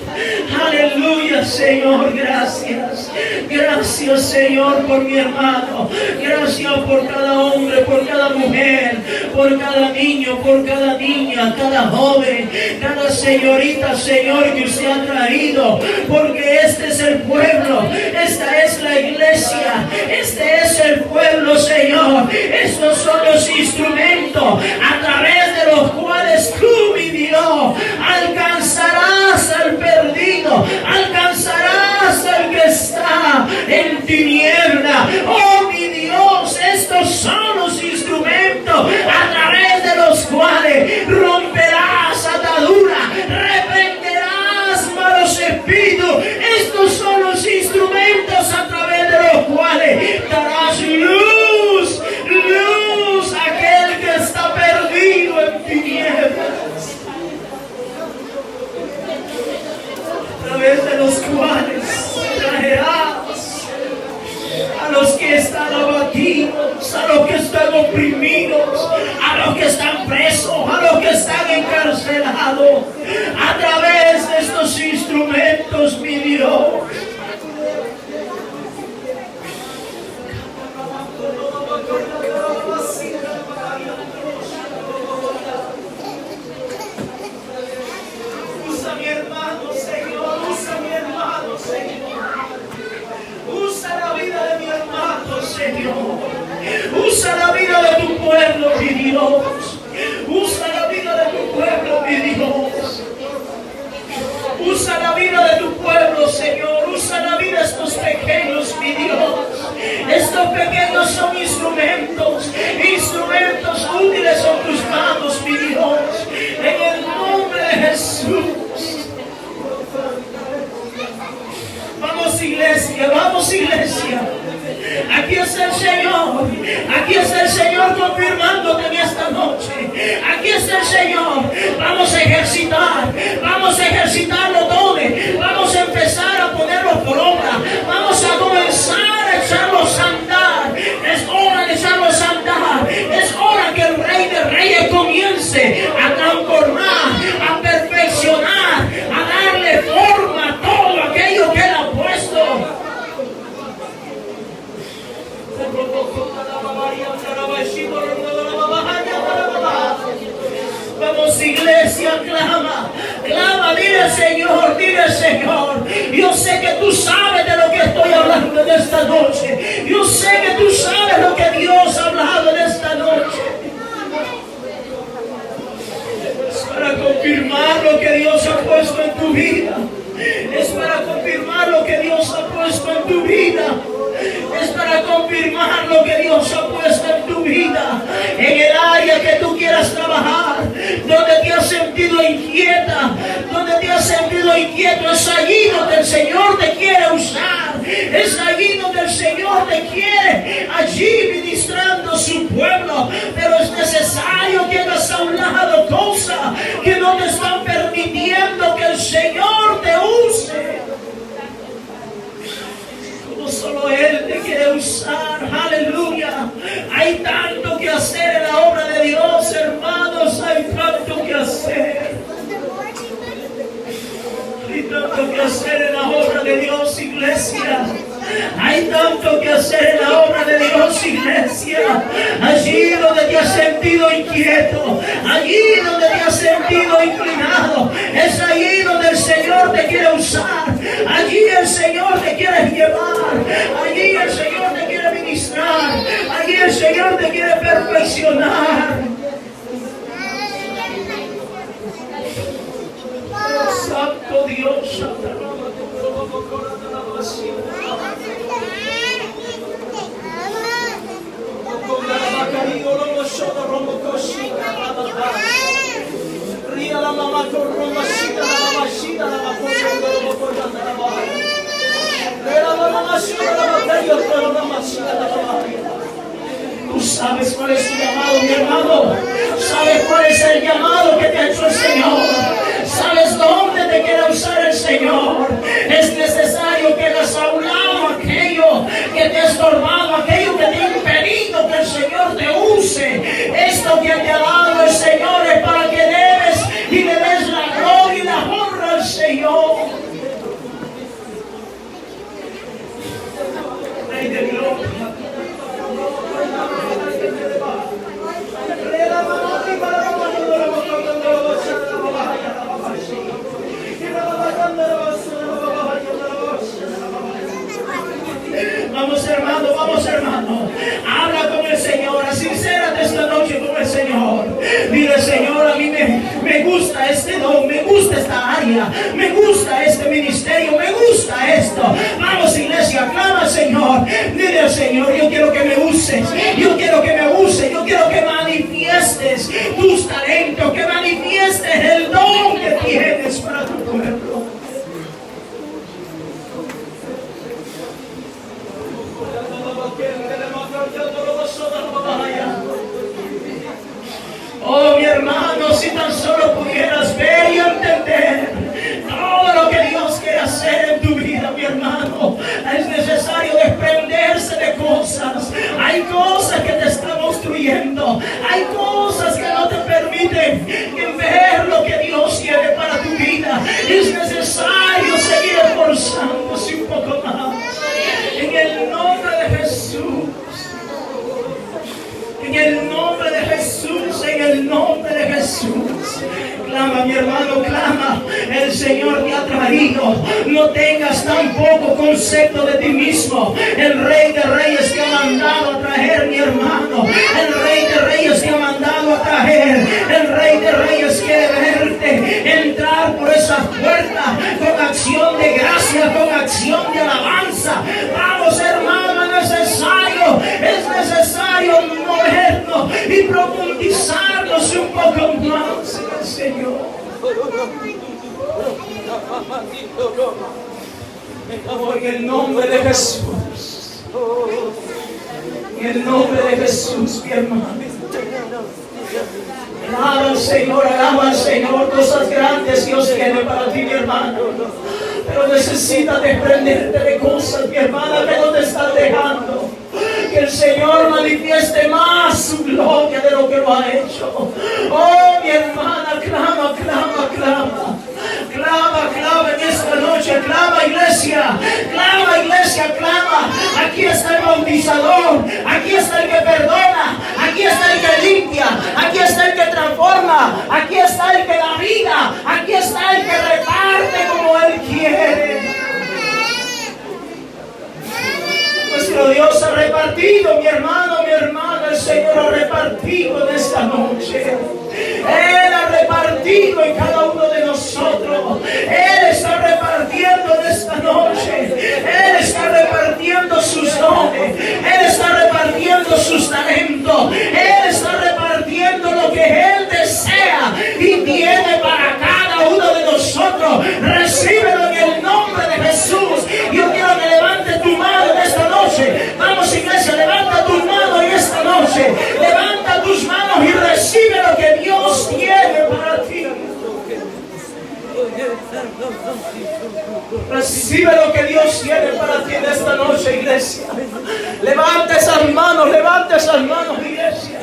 Aleluya, Señor, gracias. Gracias, Señor, por mi hermano. Gracias por cada hombre, por cada mujer, por cada niño, por cada niña, cada joven, cada señorita, Señor, que usted ha traído. Porque este es el pueblo, esta es la iglesia, este es el pueblo, Señor. Estos son los instrumentos a través de los cuales tú, mi Dios, alcanzarás al perdido, alcanzarás al que está en tiniebla. Oh, mi Dios, estos son los instrumentos a través de los cuales romperás ataduras, reprenderás malos espíritus. Estos son los instrumentos a través de los cuales darás luz a aquel que está perdido en tinieblas, a través de los cuales traerás a los que están abatidos, a los que están oprimidos, a los que están presos, a los que están encarcelados, a través de estos instrumentos, mi Dios. Usa mi hermano, Señor, usa mi hermano, Señor. Usa la vida de mi hermano, Señor. Usa la vida de tu pueblo, mi Dios. Usa la vida de tu pueblo, mi Dios. Usa la vida de tu pueblo, Señor. Usa la vida de estos pequeños, mi Dios. Estos pequeños son instrumentos, instrumentos útiles son tus manos, mi Dios. En el nombre de Jesús. Vamos, iglesia, vamos, iglesia. Aquí está el Señor. Aquí está el Señor confirmándote en esta noche. Aquí está el Señor. Vamos a ejercitar. Vamos a ejercitar los dones. Vamos a empezar a ponerlos por obra. Vamos a comenzar a echarlos a andar. Es hora de echarlos a andar. Es hora que el Rey de Reyes comience a transformar, a perfeccionar, a darle forma a todo aquello que Él ha puesto. Vamos, iglesia, clama, clama, dile Señor, yo sé que tú sabes de lo que estoy hablando en esta noche, yo sé que tú sabes lo que Dios ha hablado en esta noche. Es para confirmar lo que Dios ha puesto en tu vida, es para confirmar lo que Dios ha puesto en tu vida. Es para confirmar lo que Dios ha puesto en tu vida, en el área que tú quieras trabajar, donde te has sentido inquieta, donde te has sentido inquieto. Es allí donde el Señor te quiere usar, es allí donde el Señor te quiere, allí ministrando su pueblo. Pero es necesario que hagas a un lado cosas que no te están permitiendo que el Señor te use. Solo Él te quiere usar, aleluya. Hay tanto que hacer en la obra de Dios, hermanos, hay tanto que hacer. Hay tanto que hacer en la obra de Dios, iglesia. Hay tanto que hacer en la obra de Dios, iglesia. Allí donde te has sentido inquieto, quieto, allí donde te has sentido inclinado, es allí donde el Señor te quiere usar, allí el Señor te quiere llevar, allí el Señor te quiere ministrar, allí el Señor te quiere perfeccionar. Santo Dios, tú sabes cuál es tu llamado, mi hermano. Sabes cuál es el llamado que te ha hecho el Señor. Sabes dónde te quiere usar el Señor. Es necesario que hagas a un lado aquello que te ha estorbado, aquello que te ha impedido que el Señor te use. Esto que te ha dado el Señor es para que debes y le des la gloria y la honra al Señor. Rey de gloria. Vamos hermano, habla con el Señor, sincérate esta noche con el Señor. Dile, Señor, a mí me gusta este don, me gusta esta área, me gusta este ministerio, me gusta esto. Vamos, iglesia, clama al Señor. Dile al Señor, yo quiero que me uses, yo quiero que me uses, yo quiero que manifiestes tus talentos, que manifiestes el don que tienes para tu pueblo. Oh, mi hermano, si tan solo pudieras ver y entender todo lo que Dios quiere hacer en tu vida, mi hermano. Es necesario desprenderse de cosas. Hay cosas que te están obstruyendo. Hay cosas que no te permiten ver lo que Dios quiere para tu vida. Es necesario seguir esforzándose un poco más. En el nombre de Jesús. En el nombre de Jesús, en el nombre de Jesús. Clama, mi hermano, clama. El Señor te ha traído. No tengas tampoco concepto de ti mismo. El Rey de Reyes te ha mandado a traer, mi hermano. El Rey de Reyes te ha mandado a traer. El Rey de Reyes quiere verte entrar por esa puerta con acción de gracia, con acción de alabanza. Vamos, hermano, es necesario movernos y profundizarnos un poco más en el Señor. En el nombre de Jesús. En el nombre de Jesús, mi hermano. Alaba al Señor, cosas grandes Dios tiene para ti, mi hermano. Pero necesitas desprenderte de cosas, mi hermana, que no te están dejando. Que el Señor manifieste más su gloria de lo que lo ha hecho. Oh, mi hermana, clama, clama, clama. Clama, clama en esta noche, clama, iglesia, clama. Aquí está el bautizador, aquí está el que perdona, aquí está el que limpia, aquí está el que transforma, aquí está el que da vida, aquí está el que reparte como Él quiere. Nuestro Dios ha repartido, mi hermano, el Señor ha repartido en esta noche. Él ha repartido en cada uno de nosotros. Él está repartiendo en esta noche. Él está repartiendo sus dones. Él está repartiendo sus talentos. Él está repartiendo lo que Él desea y tiene para cada uno de nosotros. Recíbelo en el nombre de Jesús. Yo quiero que levantes tu mano en esta noche. Vamos, iglesia, levanta tus manos en esta noche. Levanta tus manos y recibe lo que Dios tiene para ti. Recibe lo que Dios tiene para ti en esta noche, iglesia. Levanta esas manos, iglesia.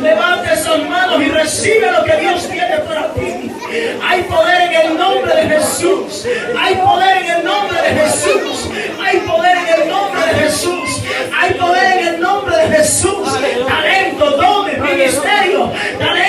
Levanta esas manos y recibe lo que Dios tiene para ti. Hay poder en el nombre de Jesús. Hay poder en el nombre de Jesús. Hay poder en el nombre de Jesús. Hay poder en el nombre de Jesús. Talento, dones, ministerio, talento.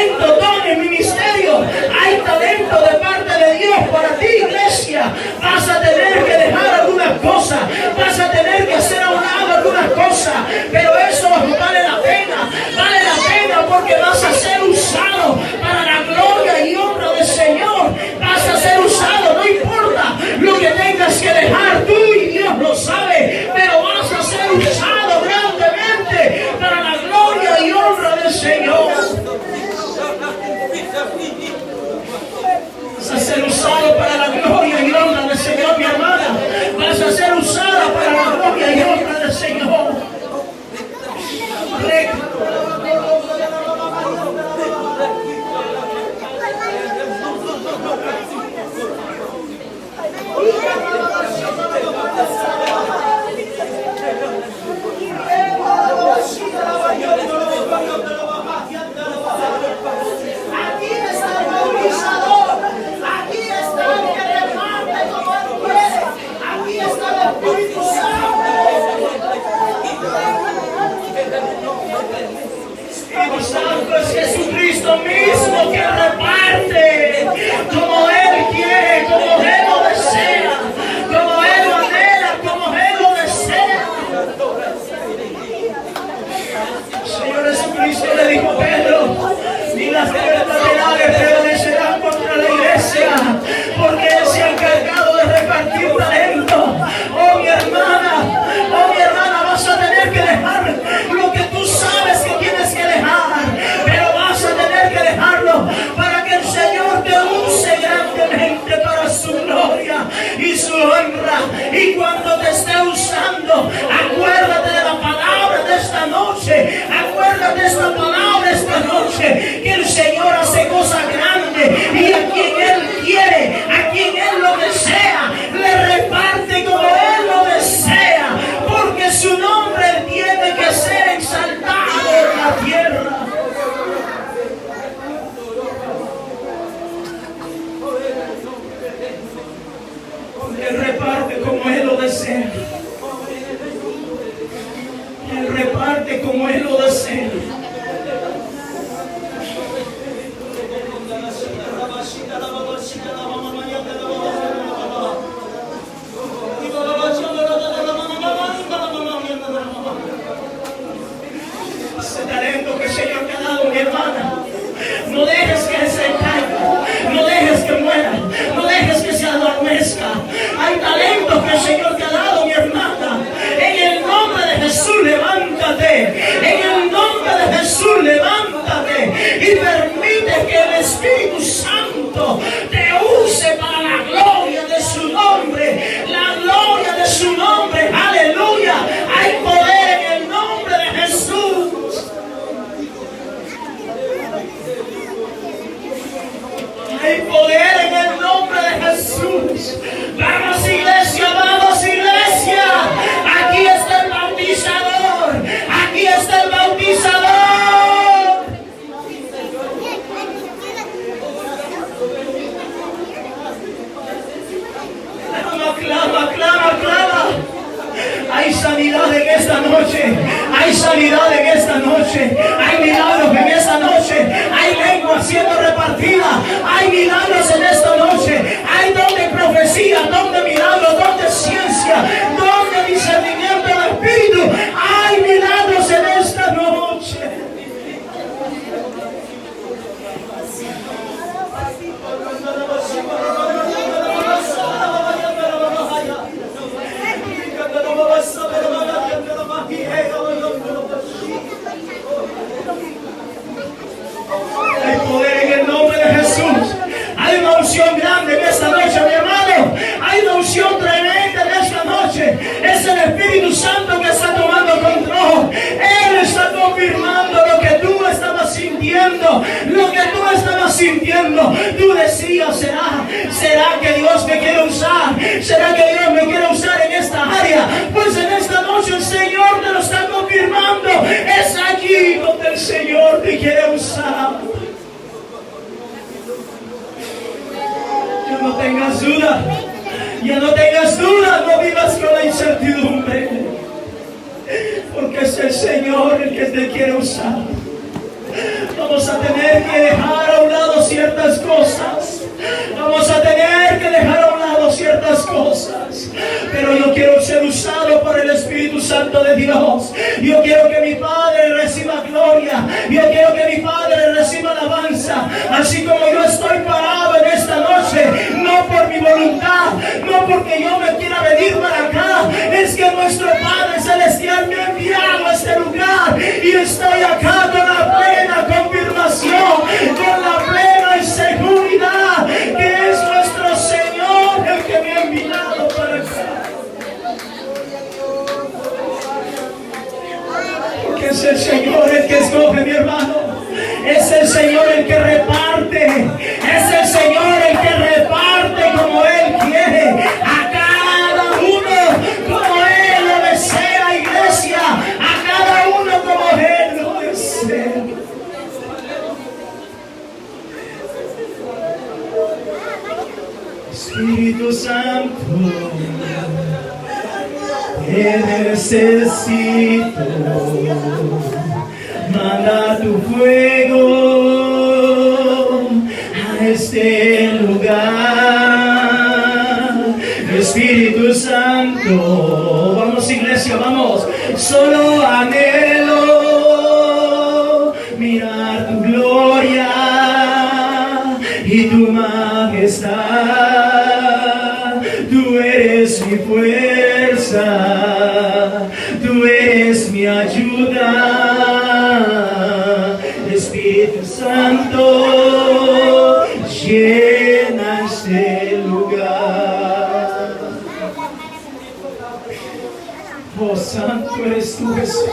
Ese talento que el Señor te ha dado, mi hermana, no dejes que se caiga, no dejes que muera, no dejes que se adormezca. Hay talento que el Señor te ha dado, mi hermana. En el nombre de Jesús, levántate. En el nombre de Jesús, levántate y permite que el Espíritu Santo te use para la gloria de su nombre. La gloria de su nombre. Aleluya. Hay poder en el nombre de Jesús. Hay poder en el nombre de Jesús. Vamos, iglesia, vamos, iglesia. Aquí está el bautizador. Aquí está el bautizador. Clama, clama, clama. Hay sanidad en esta noche. Hay sanidad en esta noche. Hay milagros en esta noche. Hay lengua siendo repartida. Hay milagros en esta noche. Hay don de profecía, don de milagros, don de ciencia, don de discernimiento del Espíritu. Hay milagros en esta noche. Hay poder en el nombre de Jesús. Hay una unción grande en esta noche, mi hermano. Hay una unción tremenda en esta noche. Es el Espíritu Santo que está tomando control. Él está confirmando lo que tú estabas sintiendo. Lo que tú estabas sintiendo. Tú decías, ¿será que Dios me quiere usar? ¿Será que Dios me quiere usar en esta área? Pues en esta noche el Señor te lo está confirmando. Es aquí donde el Señor te quiere usar. No tengas duda, ya no tengas duda, no vivas con la incertidumbre, porque es el Señor el que te quiere usar. Vamos a tener que dejar a un lado ciertas cosas, vamos a tener que dejar a un lado ciertas cosas, pero yo quiero ser usado por el Espíritu Santo de Dios. Yo quiero que mi Padre reciba gloria, yo quiero que mi Padre reciba alabanza, así como yo estoy parado en esta noche, no por mi voluntad, no porque yo me quiera venir para acá, es que nuestro Padre Celestial me ha enviado a este lugar y estoy acá con la plena confirmación, con la plena seguridad que es nuestro Señor el que me ha enviado para acá. Porque es el Señor el que escoge, mi hermano. Es el Señor el que reparte. Es el Señor el que reparte como Él quiere. A cada uno como Él lo desea, iglesia. A cada uno como Él lo desea. Espíritu Santo, te necesito. Manda tu fuego a este lugar. Espíritu Santo, vamos iglesia, vamos. Solo anhelo mirar tu gloria y tu majestad. Tú eres mi fuerza, tú eres mi ayuda. Espíritu Santo, llena este lugar. Oh, santo eres tú, Jesús.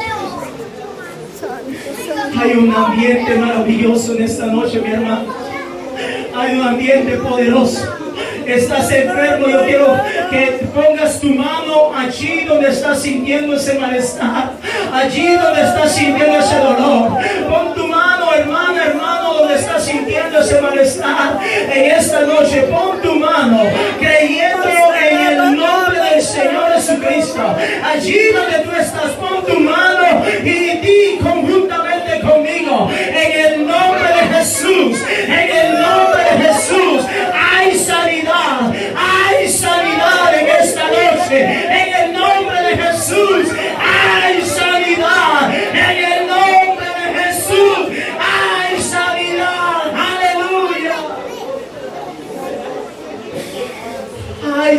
Hay un ambiente maravilloso en esta noche, mi hermano. Hay un ambiente poderoso. Estás enfermo, yo quiero que pongas tu mano allí donde estás sintiendo ese malestar, allí donde estás sintiendo ese dolor. Pon tu mano, hermana, hermano, donde estás sintiendo ese malestar en esta noche. Pon tu mano creyendo en el nombre del Señor Jesucristo. Allí donde tú estás, pon tu mano y di conjuntamente conmigo, en el nombre de Jesús, en el nombre de Jesús.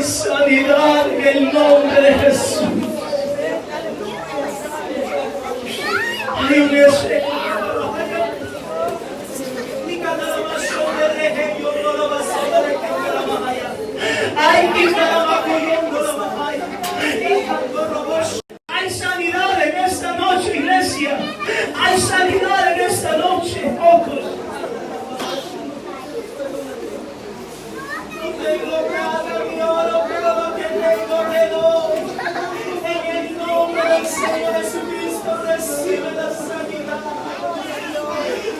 Hay sanidad en el nombre de Jesús. Hay un hay sanidad en esta noche, iglesia. Hay sanidad en esta noche, ojos. No tengo nada ni oro, pero lo que tengo te doy. En el nombre del Señor Jesucristo recibe la sanidad.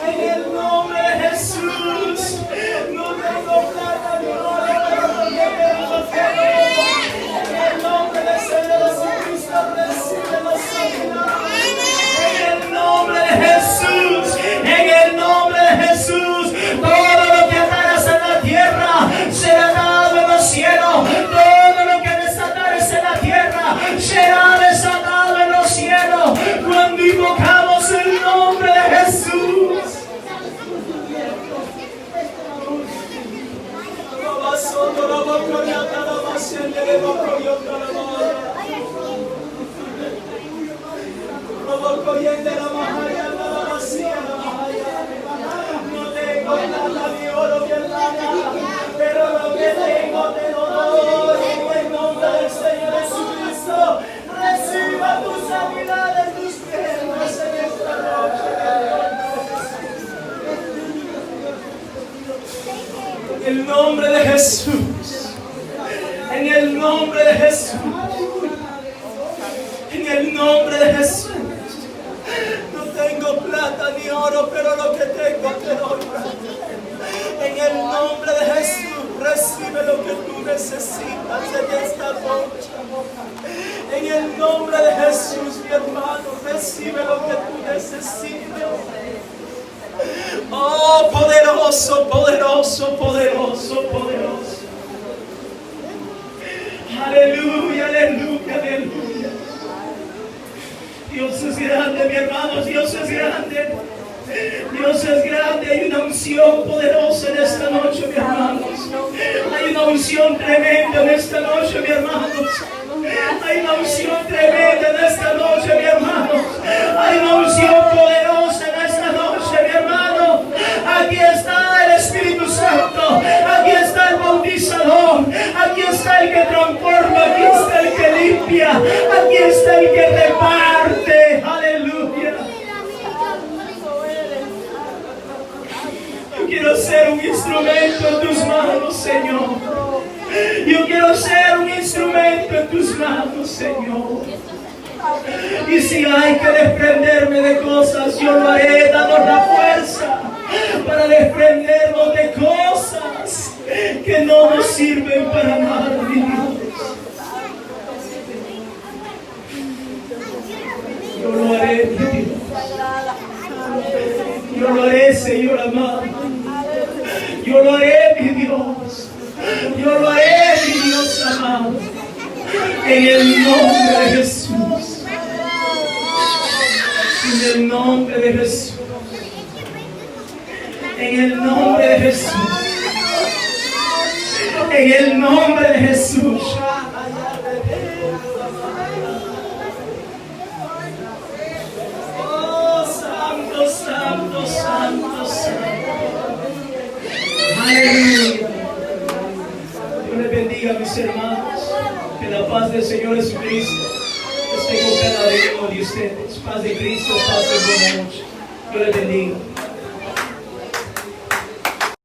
En el nombre de Jesús. No tengo plata ni oro, pero lo que tengo te doy. En el nombre del Señor Jesucristo recibe la sanidad. En el nombre de Jesús. En el nombre de Jesús. Todo lo que atarás en la tierra será atado en los cielos. Todo lo que desatares en la tierra será desatado en los cielos. Cuando invocamos el nombre de Jesús. No tengo nada ni oro que plata, pero lo que tengo te lo doy. En el nombre del Señor Jesucristo, reciba tu sanidad en tus piernas en esta noche. En el nombre de Jesús. En el nombre de Jesús. En el nombre de Jesús. No tengo plata ni oro, pero lo que tengo te doy. En el nombre de Jesús, recibe lo que tú necesitas en esta noche. En el nombre de Jesús, mi hermano, recibe lo que tú necesitas. Oh, poderoso, poderoso, poderoso, poderoso. Aleluya, aleluya, aleluya. Dios es grande, mi hermano, Dios es grande. Dios es grande, hay una unción poderosa en esta noche, mi hermanos. Hay una unción tremenda en esta noche, mi hermanos. Hay una unción tremenda en esta noche, mi hermanos. Hay una unción poderosa en esta noche, mi hermano. Aquí está el Espíritu Santo. Aquí está el bautizador. Aquí está el que transforma. Aquí está el que limpia. Aquí está el que reparte. Aleluya. Yo quiero ser un instrumento en tus manos, Señor. Yo quiero ser un instrumento en tus manos, Señor. Y si hay que desprenderme de cosas, yo lo haré, danos la fuerza para desprendernos de cosas que no nos sirven para nada, mi Dios. Yo lo haré, mi Dios. Yo lo haré, Señor amado. Yo lo haré, mi Dios. Yo lo haré, mi Dios amado. En el nombre de Jesús. En el nombre de Jesús. En el nombre de Jesús. En el nombre de Jesús. Oh, santo, santo, santo, santo. Aleluya. Dios les bendiga, mis hermanos. Que la paz del Señor Jesucristo esté con cada uno de ustedes. Paz de Cristo, paz de buena noche. Dios les bendiga.